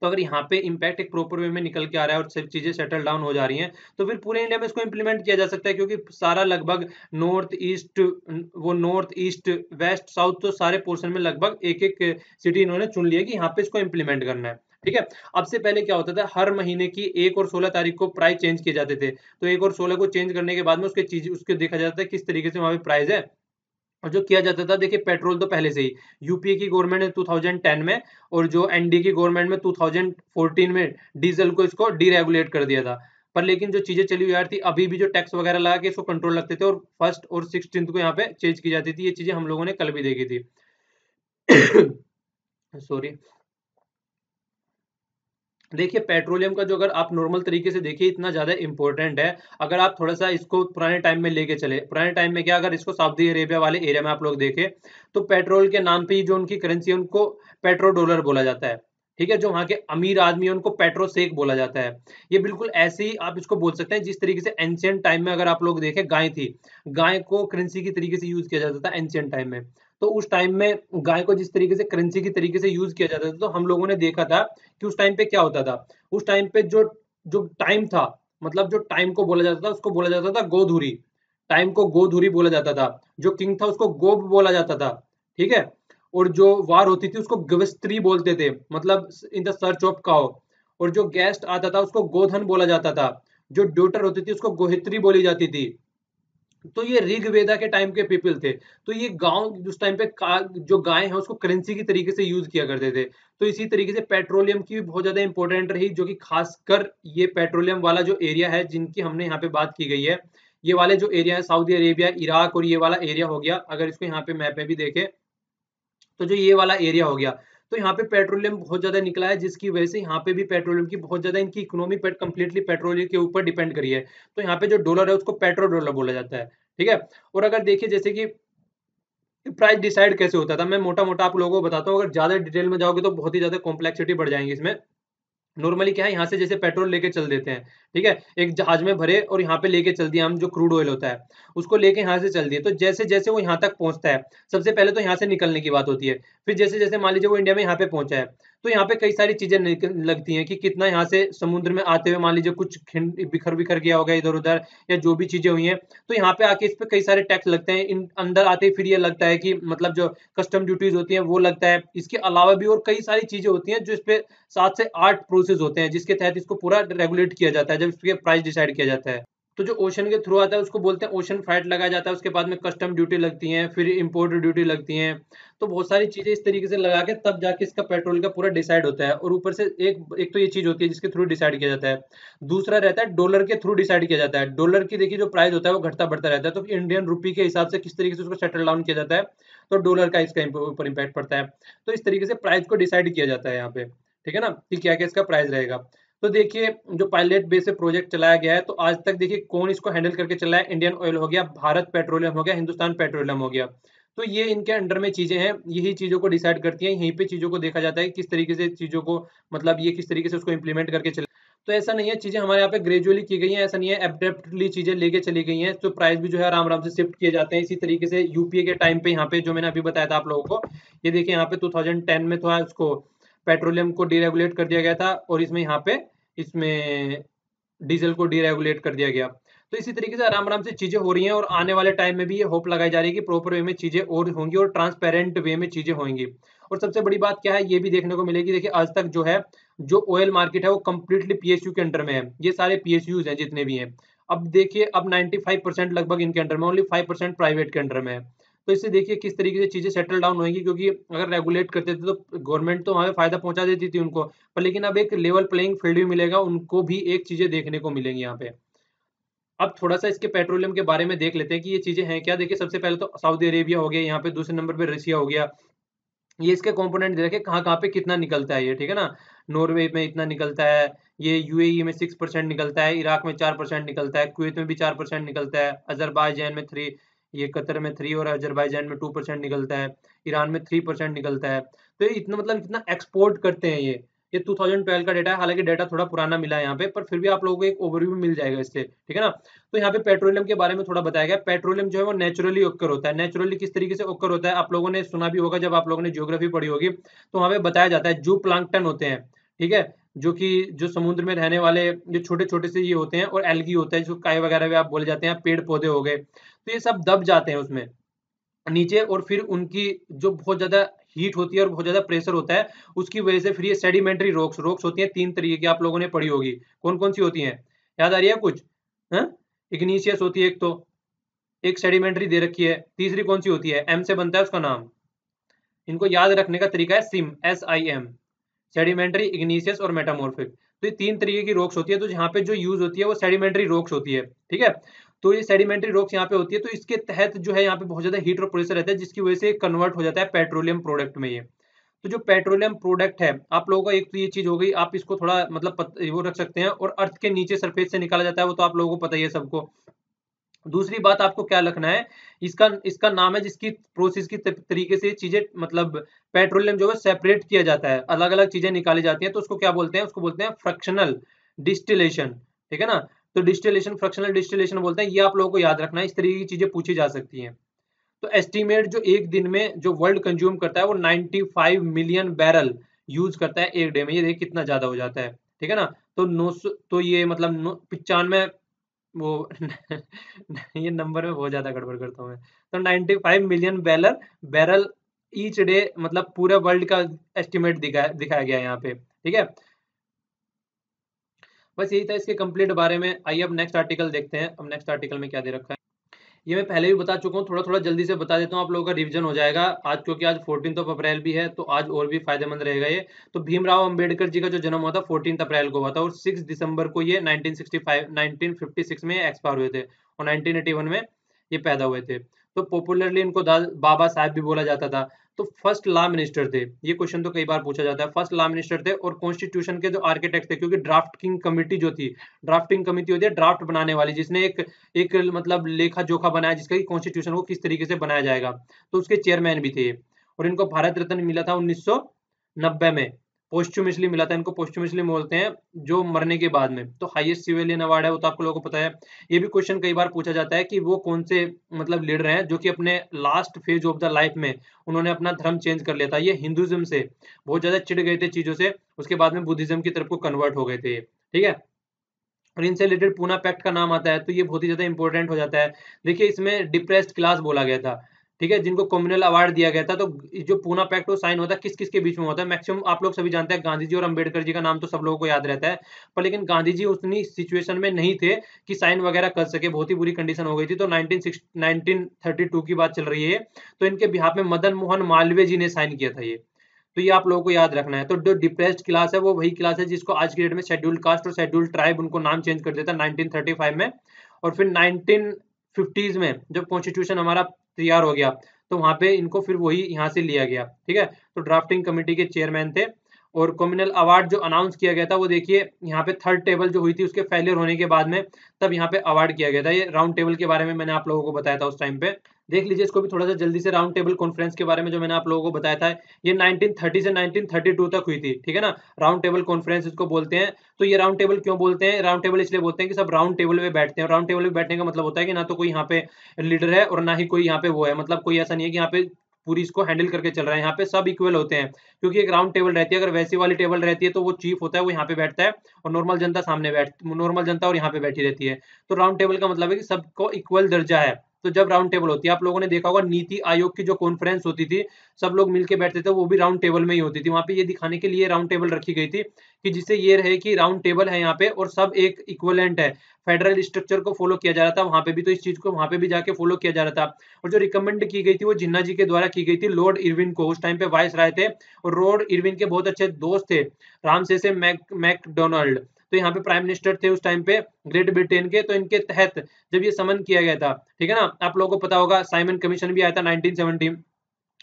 तो अगर यहाँ पे इम्पैक्ट एक प्रॉपर वे में निकल के आ रहा है और सब चीज़ें सेटल डाउन हो जा रही हैं, तो फिर पूरे इंडिया में इसको इम्प्लीमेंट किया जा सकता है, क्योंकि सारा लगभग नॉर्थ, ईस्ट, वेस्ट, साउथ, तो सारे पोर्शन में लगभग एक-एक सिटी इन्होंने चुन लिया कि यहाँ पे इसको इम्प्लीमेंट करना है। ठीक है? अब से पहले क्या होता था, हर महीने की 1 और 16 तारीख को प्राइस चेंज किए जाते थे। तो 1 और 16 को चेंज करने के बाद में उसके देखा जाता है किस तरीके से वहाँ पे प्राइस है। और जो किया जाता था, देखिए पेट्रोल तो पहले से ही यूपीए की गवर्नमेंट ने 2010 में, और जो एनडीए की गवर्नमेंट में 2014 में डीजल को इसको डीरेगुलेट कर दिया था। पर लेकिन जो चीजें चली हुई आ रही थी, अभी भी जो टैक्स वगैरह लगा के इसको कंट्रोल रखते थे, और फर्स्ट और 16th को यहाँ पे चेंज की जाती थी। ये चीजें हम लोगों ने कल भी देखी थी। सॉरी। देखिए पेट्रोलियम का जो, अगर आप नॉर्मल तरीके से देखिए, इतना ज़्यादा इम्पोर्टेंट है। अगर आप थोड़ा-सा इसको पुराने टाइम में लेके चले, पुराने टाइम में क्या, अगर इसको सऊदी अरेबिया वाले एरिया में आप लोग देखें, तो पेट्रोल के नाम पे ही जो उनकी करेंसी है, उनको पेट्रो डॉलर बोला जाता है। ठीक है? जो वहाँ के अमीर आदमी है, उनको पेट्रो शेक बोला जाता है। ये बिल्कुल ऐसे ही आप इसको बोल सकते हैं, जिस तरीके से एंशिएंट टाइम में अगर आप लोग देखें, गाय थी। गाय को करेंसी की तरीके से यूज़ किया जाता था एंशिएंट टाइम में। तो उस टाइम में गाय को जिस तरीके से करेंसी की तरीके से यूज़ किया जाता था, तो हम लोगों ने देखा था कि उस टाइम पे क्या होता था। उस टाइम पे जो जो टाइम था, मतलब जो टाइम को बोला जाता था, उसको बोला जाता था गोधूरी। टाइम को गोधूरी बोला जाता था। जो किंग था, उसको गोब बोला जाता था। ठीक है? और जो वार होती थी, उसको गविस्त्री बोलते थे, मतलब in the search of cow. और जो गेस्ट आता था, उसको गोधन बोला जाता था। जो ड्यूटर होती थी, उसको गोहित्री बोली जाती थी। तो ये ऋग्वेदा के टाइम के पीपल थे। तो ये गाँव उस टाइम पे जो गाय है, उसको करेंसी की तरीके से यूज़ किया करते थे। तो इसी तरीके से पेट्रोलियम की भी बहुत ज़्यादा इम्पोर्टेंट रही, जो कि खासकर ये पेट्रोलियम वाला जो एरिया है, जिनकी हमने यहाँ पे बात की गई है, ये वाले जो एरिया है, सऊदी अरेबिया, इराक, और ये वाला एरिया हो गया। अगर इसको यहाँ पे मैप में भी देखें, तो जो ये वाला एरिया हो गया, तो यहाँ पे पेट्रोलियम बहुत ज़्यादा निकला है, जिसकी वजह से यहाँ पे भी पेट्रोलियम की बहुत ज़्यादा, इनकी इकोनॉमी कंप्लीटली पेट्रोलियम के ऊपर डिपेंड करी है। तो यहाँ पे जो डॉलर है, उसको पेट्रो डॉलर बोला जाता है। ठीक है? और अगर देखिए, जैसे कि प्राइस डिसाइड कैसे होता था, मैं मोटा-मोटा आप लोगों को बताता हूँ। अगर ज़्यादा डिटेल में जाओगे तो बहुत ही ज़्यादा कॉम्प्लेक्सिटी बढ़ जाएँगी इसमें। नॉर्मली क्या है, यहाँ से जैसे पेट्रोल लेके चल देते हैं, ठीक है? एक जहाज में भरे और यहाँ पे लेके चल दिया हम, जो क्रूड ऑयल होता है, उसको लेके यहाँ से चल दिए। तो जैसे-जैसे वो यहाँ तक पहुँचता है, सबसे पहले तो यहाँ से निकलने की बात होती है। फिर जैसे-जैसे मान लीजिए वो इंडिया में यहाँ पे पहुँचा है, तो यहाँ पे कई सारी चीज़ें लगती हैं कि कितना यहाँ से समुद्र में आते हुए मान लीजिए कुछ खिंड बिखर-विखर गया होगा इधर-उधर, या जो भी चीज़ें हुई हैं, तो यहाँ पे आके इस पे कई सारे टैक्स लगते हैं। इन अंदर आते ही फिर ये लगता है कि मतलब जो कस्टम ड्यूटीज़ होती हैं, वो लगता है। इसके अलावा भी और कई सारी चीज़ें होती हैं, जो इस पे 7 से 8 प्रोसेस होते हैं, जिसके तहत इसको पूरा रेगुलेट किया जाता है, जब इसके प्राइस डिसाइड किया जाता है। तो जो ओशन के थ्रू आता है, उसको बोलते हैं ओशन फ्राइट लगाया जाता है, उसके बाद में कस्टम ड्यूटी लगती है, फिर इम्पोर्ट ड्यूटी लगती हैं। तो बहुत सारी चीज़ें इस तरीके से लगा के तब जाके इसका पेट्रोल का पूरा डिसाइड होता है, और ऊपर से एक एक तो ये चीज़ होती है जिसके थ्रू डिसाइड किया जाता है। दूसरा रहता है डॉलर के थ्रू डिसाइड किया जाता है। डॉलर की देखिए जो प्राइस होता है, वो घटता-बढ़ता रहता है, तो इंडियन रूपी के हिसाब से किस तरीके से उसको सेटल डाउन किया जाता है, तो डॉलर का इसका ऊपर इम्पैक्ट पड़ता है। तो इस तरीके से प्राइस को डिसाइड किया जाता है यहाँ पे, ठीक है ना? कि क्या-क्या इसका प्राइस रहेगा। तो देखिए, जो पायलट बेस पे प्रोजेक्ट चलाया गया है, तो आज तक देखिए कौन इसको हैंडल करके चला है। इंडियन ऑयल हो गया, भारत पेट्रोलियम हो गया, हिंदुस्तान पेट्रोलियम हो गया। तो ये इनके अंडर में चीज़ें हैं, यही चीज़ों को डिसाइड करती हैं, यहीं पे चीज़ों को देखा जाता है कि किस तरीके से चीज़ों को, मतलब ये किस तरीके से उसको इम्प्लीमेंट करके चले। तो ऐसा नहीं है, चीजें हमारे यहाँ पे ग्रेजुअली की गई हैं, ऐसा नहीं है एब्रप्टली चीजें लेके चली गई हैं, तो प्राइस भी जो है आराम आराम से शिफ्ट किए जाते हैं। इसी तरीके से यूपीए के टाइम पे यहाँ पे जो मैंने अभी बताया था आप लोगों को, ये देखिए यहाँ पे 2010 में तो उसको पेट्रोलियम को डीरेगुलेट कर दिया गया था, और इसमें यहाँ पे इसमें डीजल को डीरेगुलेट कर दिया गया। तो इसी तरीके से आराम आराम से चीजें हो रही हैं, और आने वाले टाइम में भी ये होप लगाई जा रही है कि प्रॉपर वे में चीजें और होंगी और ट्रांसपेरेंट वे में चीजें होंगी। और सबसे बड़ी बात क्या है, ये भी देखने को मिलेगी, देखिए आज तक जो है जो ऑयल मार्केट है वो कंप्लीटली पीएसयू के अंडर में है, ये सारे पीएसयूज हैं जितने भी हैं। अब देखिए अब 95% लगभग इनके अंडर में, ओनली 5% प्राइवेट के अंडर में है। तो इससे देखिए किस तरीके से चीजें सेटल डाउन होंगी, क्योंकि अगर रेगुलेट करते थे तो गवर्नमेंट तो हमें फायदा पहुंचा देती थी उनको, पर लेकिन अब एक लेवल प्लेइंग फील्ड भी मिलेगा, उनको भी एक चीजें देखने को मिलेंगी यहाँ पे। अब थोड़ा सा इसके पेट्रोलियम के बारे में देख लेते हैं कि ये चीजें हैं क्या। देखिए सबसे पहले तो सऊदी अरेबिया हो गया, यहाँ पे दूसरे नंबर पे रशिया हो गया। ये इसके कंपोनेंट दे रखे कहाँ कहाँ पे कितना निकलता है ये, ठीक है ना। नॉर्वे में इतना निकलता है, ये यूएई में 6% निकलता है, इराक में 4% निकलता है, कुवैत में भी 4% निकलता है, अजरबैजान में 3, ये कतर में 3 और अजरबैजान में 2% निकलता है, ईरान में 3% निकलता है। तो ये इतना मतलब इतना एक्सपोर्ट करते हैं ये 2012 का डेटा है, हालांकि डेटा थोड़ा पुराना मिला है यहाँ पे, पर फिर भी आप लोगों को एक ओवरव्यू मिल जाएगा इससे, ठीक है ना। तो यहाँ पे पेट्रोलियम के बारे में थोड़ा बताया गया। पेट्रोलियम जो है वो नेचुरली ओकर होता है। नेचुरली किस तरीके से ओकर होता है, आप लोगों ने सुना भी होगा जब आप लोगों ने ज्योग्राफी पढ़ी होगी, तो वहां पे बताया जाता है जू प्लांकटन होते हैं, ठीक है, जो कि जो समुद्र में रहने वाले जो छोटे छोटे से ये होते हैं, और एल्गी होता है, जो काय वगैरह भी आप बोले जाते हैं, पेड़ पौधे हो गए, तो ये सब दब जाते हैं उसमें नीचे, और फिर उनकी जो बहुत ज्यादा हीट होती है और बहुत ज्यादा प्रेशर होता है, उसकी वजह से फिर ये सेडिमेंट्री रॉक्स रॉक्स होती हैं, 3 तरीके की आप लोगों ने पढ़ी होगी। कौन कौन सी होती हैं, याद आ रही है कुछ? इग्निशियस होती है एक, तो एक सेडिमेंट्री दे रखी है, तीसरी कौन सी होती है, एम से बनता है उसका नाम, इनको याद रखने का तरीका है सिम, SIM, सेडिमेंट्री, इग्निशियस और मेटामॉर्फिक। तो ये 3 तरीके की रॉक्स होती है, तो यहाँ पे जो यूज होती है वो सेडिमेंट्री रॉक्स होती है, ठीक है। तो ये सेडिमेंट्री रॉक्स यहाँ पे होती है, तो इसके तहत जो है यहाँ पे बहुत ज्यादा हीट और प्रेशर रहता है, जिसकी वजह से कन्वर्ट हो जाता है पेट्रोलियम प्रोडक्ट में ये। तो जो पेट्रोलियम प्रोडक्ट है आप लोगों का, एक तो ये चीज हो गई, आप इसको थोड़ा मतलब वो रख सकते हैं, और अर्थ के नीचे सरफेस से निकाला जाता है, वो तो आप लोगों को पता ही है सबको। दूसरी बात आपको क्या रखना है, इसका इसका नाम है जिसकी प्रोसेस की तरीके से चीजें मतलब पेट्रोलियम जो है सेपरेट किया जाता है, अलग अलग चीजें निकाली जाती हैं, तो उसको क्या बोलते हैं, उसको बोलते हैं फ्रैक्शनल डिस्टिलेशन, ठीक है ना। तो डिस्टिलेशन, फ्रैक्शनल डिस्टिलेशन बोलते हैं, ये आप लोगों को याद रखना है, इस तरीके की चीजें पूछी जा सकती हैं। तो एस्टिमेट जो एक दिन में जो वर्ल्ड कंज्यूम करता है वो 95 मिलियन बैरल यूज करता है एक डे में, ये देखिए कितना ज्यादा हो जाता है, ठीक है ना। तो 900, तो ये मतलब 95 वो ये नंबर में बहुत ज्यादा गड़बड़ करता हूँ मैं। तो 95 मिलियन बैरल ईच डे, मतलब पूरे वर्ल्ड का एस्टिमेट दिखाया गया है यहाँ पे, ठीक है। बस यही था इसके कंप्लीट बारे में। आइए अब नेक्स्ट आर्टिकल देखते हैं, अब नेक्स्ट आर्टिकल में क्या दे रखा है। ये मैं पहले भी बता चुका हूँ, थोड़ा थोड़ा जल्दी से बता देता हूँ, आप लोगों का रिवीजन हो जाएगा आज, क्योंकि आज 14 अप्रैल भी है, तो आज और भी फायदेमंद रहेगा ये। तो भीमराव अंबेडकर जी का जो जन्म हुआ था 14 अप्रैल को हुआ था, और 6 दिसंबर को ये 1956 में एक्सपायर हुए थे, और 1981 में ये पैदा हुए थे। तो पॉपुलरली इनको बाबा साहब भी बोला जाता था। तो फर्स्ट लॉ मिनिस्टर थे, ये क्वेश्चन तो कई बार पूछा जाता है, फर्स्ट लॉ मिनिस्टर थे, और कॉन्स्टिट्यूशन के जो आर्किटेक्ट थे, क्योंकि ड्राफ्टिंग कमेटी जो थी, ड्राफ्टिंग कमेटी होती है ड्राफ्ट बनाने वाली, जिसने एक मतलब लेखा जोखा बनाया जिसका कि कॉन्स्टिट्यूशन को किस तरीके से बनाया जाएगा, तो उसके चेयरमैन भी थे। और इनको भारत रत्न मिला था 1990 में, पोस्टुमसली मिला था इनको, पोस्टुमसली बोलते हैं जो मरने के बाद में। तो हाईएस्ट सिविलियन अवार्ड है, वो तो आपको लोगों को पता है। ये भी क्वेश्चन कई बार पूछा जाता है कि वो कौन से मतलब लीडर हैं जो कि अपने last phase of the life में उन्होंने अपना धर्म चेंज कर लिया था। ये हिंदुइज्म से बहुत ज्यादा चिढ़ गए थे चीजों से, उसके बाद में बुद्धिज्म की तरफ को कन्वर्ट हो गए थे, ठीक है। और इनसे रिलेटेड पूना पैक्ट का नाम आता है, तो ये बहुत ही ज्यादा इंपॉर्टेंट हो जाता है। देखिए इसमें डिप्रेस्ड क्लास बोला गया था, ठीक है, जिनको कम्युनल अवार्ड दिया गया था। तो जो पूना पैक्ट वो साइन होता है किस किस के बीच में होता है, मैक्सिमम आप लोग सभी जानते हैं, गांधी जी और अंबेडकर जी का नाम तो सब लोगों को याद रहता है, पर लेकिन गांधी जी उतनी सिचुएशन में नहीं थे कि साइन वगैरह कर सके, बहुत ही बुरी कंडीशन हो गई थी। तो 1932 की बात चल रही है, तो इनके बिहाफ में मदन मोहन मालवीय जी ने साइन किया था ये। तो ये आप लोगों को याद रखना है। तो जो डिप्रेस्ड क्लास है वो वही क्लास है जिसको आज की डेट में शेड्यूल्ड कास्ट और शेड्यूल्ड ट्राइब उनको नाम चेंज कर देता है 1935 में। और फिर 1950s में जब कॉन्स्टिट्यूशन हमारा तैयार हो गया, तो वहां पे इनको फिर वही यहाँ से लिया गया, ठीक है। तो ड्राफ्टिंग कमेटी के चेयरमैन थे। और कम्युनल अवार्ड जो अनाउंस किया गया था वो देखिए यहाँ पे थर्ड टेबल जो हुई थी उसके फेलियर होने के बाद में, तब यहाँ पे अवार्ड किया गया था। ये राउंड टेबल के बारे में मैंने आप लोगों को बताया था उस टाइम पे, देख लीजिए इसको भी थोड़ा सा जल्दी से, राउंड टेबल कॉन्फ्रेंस के बारे में जो मैंने आप लोगों को बताया था, ये 1930 से 1932 तक हुई थी, ठीक है ना। राउंड टेबल कॉन्फ्रेंस इसको बोलते हैं। तो ये राउंड टेबल क्यों बोलते हैं? राउंड टेबल इसलिए बोलते हैं कि सब राउंड टेबल पे बैठते हैं। राउंड टेबल पे बैठने का मतलब होता है कि ना तो कोई यहाँ पे लीडर है और ना ही कोई यहाँ पे वो है, मतलब कोई ऐसा नहीं है कि यहाँ पे पूरी इसको हैंडल करके चल रहा है। यहाँ पे सब इक्वल होते हैं, क्योंकि एक राउंड टेबल रहती है। अगर वैसी वाली टेबल रहती है तो वो चीफ होता है, वो यहाँ पे बैठता है और नॉर्मल जनता और यहाँ पे बैठी रहती है। तो राउंड टेबल का मतलब है कि सबको इक्वल दर्जा है। तो जब राउंड टेबल होती है, आप लोगों ने देखा होगा नीति आयोग की जो कॉन्फ्रेंस होती थी, सब लोग मिलके बैठते थे, वो भी राउंड टेबल में ही होती थी। वहां पे ये दिखाने के लिए राउंड टेबल रखी गई थी कि जिससे ये रहे कि राउंड टेबल है यहाँ पे और सब एक इक्वलेंट है, फेडरल स्ट्रक्चर को फॉलो किया जा रहा था वहां पे भी। तो इस चीज को वहां पे भी जाके फॉलो किया जा रहा था। और जो रिकमेंड की गई थी वो जिन्ना जी के द्वारा की गई थी, लॉर्ड इरविन को। उस टाइम पे वाइस राय थे और लॉर्ड इरविन के बहुत अच्छे दोस्त थे, रामसे से मैकडोनाल्ड। तो यहाँ पे प्राइम मिनिस्टर थे उस टाइम पे ग्रेट ब्रिटेन के। तो इनके तहत जब ये समन किया गया था, ठीक है ना, आप लोगों को पता होगा साइमन कमीशन भी आया था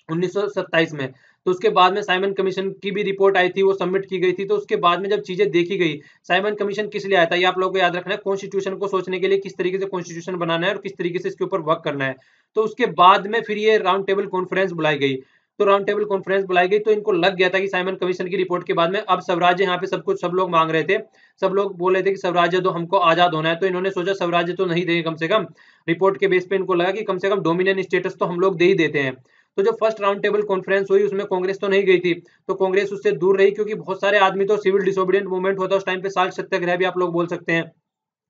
1927 में। तो उसके बाद में साइमन कमीशन की भी रिपोर्ट आई थी, वो सबमिट की गई थी। तो उसके बाद में जब चीजें देखी गई, साइमन कमीशन किस लिए आया था ये आप लोगों को याद रखना है, कॉन्स्टिट्यूशन को सोचने के लिए, किस तरीके से कॉन्स्टिट्यूशन बनाना है और किस तरीके से इसके ऊपर वर्क करना है। तो उसके बाद में फिर ये राउंड टेबल कॉन्फ्रेंस बुलाई गई। तो राउंड टेबल कॉन्फ्रेंस बुलाई गई तो इनको लग गया था कि साइमन कमीशन की रिपोर्ट के बाद में अब स्वराज्य यहाँ पे सब कुछ सब लोग मांग रहे थे, सब लोग बोल रहे थे कि स्वराज्य तो हमको आजाद होना है। तो इन्होंने सोचा स्वराज्य तो नहीं देंगे, कम से कम रिपोर्ट के बेस पे इनको लगा कि कम से कम डोमिनियन स्टेटस तो हम लोग दे ही देते हैं। तो जो फर्स्ट राउंड टेबल कॉन्फ्रेंस हुई उसमें कांग्रेस तो नहीं गई थी, तो कांग्रेस उससे दूर रही, क्योंकि बहुत सारे आदमी तो सिविल डिसोबीडियंट मूवमेंट होता है उस टाइम पे, साल्ट सत्याग्रह भी आप लोग बोल सकते हैं,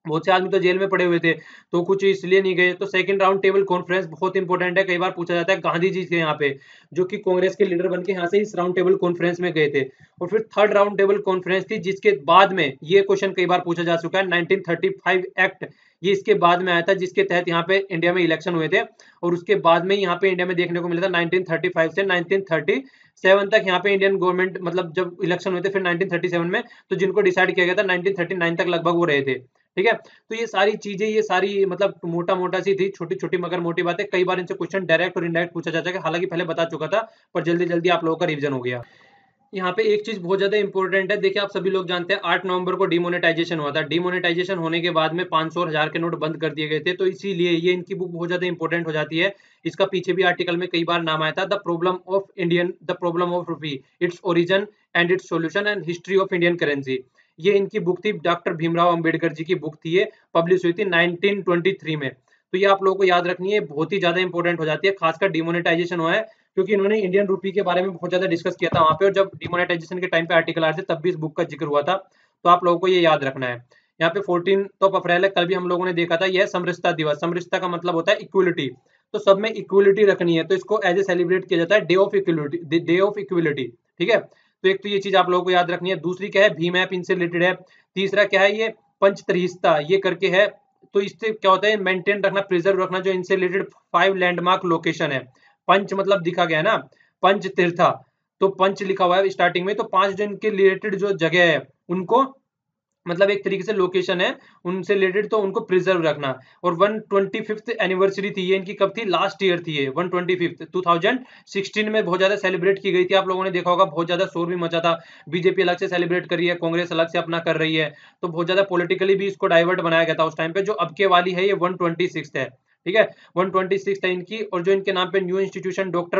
बहुत से आदमी तो जेल में पड़े हुए थे, तो कुछ इसलिए नहीं गए। तो सेकंड राउंड टेबल कॉन्फ्रेंस बहुत इंपॉर्टेंट है, कई बार पूछा जाता है, गांधी जी थे यहाँ पे, जो कि कांग्रेस के लीडर बन के यहाँ से इस राउंड टेबल कॉन्फ्रेंस में गए थे। और फिर थर्ड राउंड टेबल कॉन्फ्रेंस थी, जिसके बाद में ये क्वेश्चन कई बार पूछा जा चुका है, 1935 एक्ट, ये इसके बाद में आया था, जिसके तहत यहाँ पे इंडिया में इलेक्शन हुए थे। और उसके बाद में यहाँ पे इंडिया में देखने को मिला था 1935 से 1937 तक यहाँ पे इंडियन गवर्नमेंट, मतलब जब इलेक्शन हुए थे फिर 1937 में, तो जिनको डिसाइड किया गया था 1939 तक लगभग वो रहे थे, ठीक है। तो ये सारी चीजें, ये सारी मतलब मोटा मोटा सी थी, छोटी छोटी मगर मोटी बातें। कई बार इनसे क्वेश्चन डायरेक्ट और इनडायरेक्ट पूछा जा सके, हालांकि पहले बता चुका था, पर जल्दी जल्दी आप लोगों का रिवीजन हो गया। यहाँ पे एक चीज बहुत ज्यादा इंपॉर्टेंट है, देखिए आप सभी लोग जानते हैं 8 नवंबर को डिमोनेटाइजेशन हुआ था। डिमोनेटाइजेशन होने के बाद में 500 और 1000 के नोट बंद कर दिए गए थे, तो इसीलिए ये इनकी बुक बहुत ज्यादा इंपॉर्टेंट हो जाती है। इसका पीछे भी आर्टिकल में कई बार नाम आया था, द प्रॉब्लम ऑफ रूपी, its origin and it's solution and history of Indian currency. ये इनकी बुक थी, डॉक्टर भीमराव अंबेडकर जी की बुक थी, ये पब्लिश हुई थी 1923 में। तो ये आप लोगों को याद रखनी है, बहुत ही ज्यादा इंपॉर्टेंट हो जाती है, खासकर डिमोनेटाइजेशन हुआ है क्योंकि इन्होंने इंडियन रूपी के बारे में बहुत ज्यादा डिस्कस किया था वहां पे, और जब डिमोनेटाइजेशन के टाइम पे आर्टिकल आ रहे थे तब भी इस बुक का जिक्र हुआ था। तो आप लोगों को ये याद रखना है। यहाँ पे 14 अप्रैल है, कल भी हम लोगों ने देखा था, यह समरसता दिवस। समरसता का मतलब होता है इक्वलिटी, तो सब में इक्वलिटी रखनी है, तो इसको एज ए सेलिब्रेट किया जाता है, day of equality, day of equality, ठीक है। तो एक तो ये चीज आप लोगों को याद रखनी है। दूसरी क्या है, भीम ऐप इनसे रिलेटेड है। तीसरा क्या है, ये पंचतरीस्ता ये करके है, तो इससे क्या होता है, मेंटेन रखना, प्रिजर्व रखना, जो इनसे रिलेटेड 5 लैंडमार्क लोकेशन है। पंच मतलब दिखा गया ना, पंच तीर्था, तो पंच लिखा हुआ है स्टार्टिंग में, तो 5 जो इनके रिलेटेड जो जगह है उनको, मतलब एक तरीके से लोकेशन है उनसे रिलेटेड, तो उनको प्रिजर्व रखना। और 125th एनिवर्सरी थी ये इनकी, कब थी, लास्ट ईयर थी ये 125th 2016 में बहुत ज्यादा सेलिब्रेट की गई थी। आप लोगों ने देखा होगा, बहुत ज्यादा शोर भी मचा था, बीजेपी अलग से सेलिब्रेट कर रही है, कांग्रेस अलग से अपना कर रही है, तो बहुत ज्यादा पॉलिटिकली भी इसको डाइवर्ट बनाया गया था उस टाइम पे। जो अब के वाली है ये 126th है, ठीक है, 126 है इनकी। और जो इनके नाम पे new institution doctor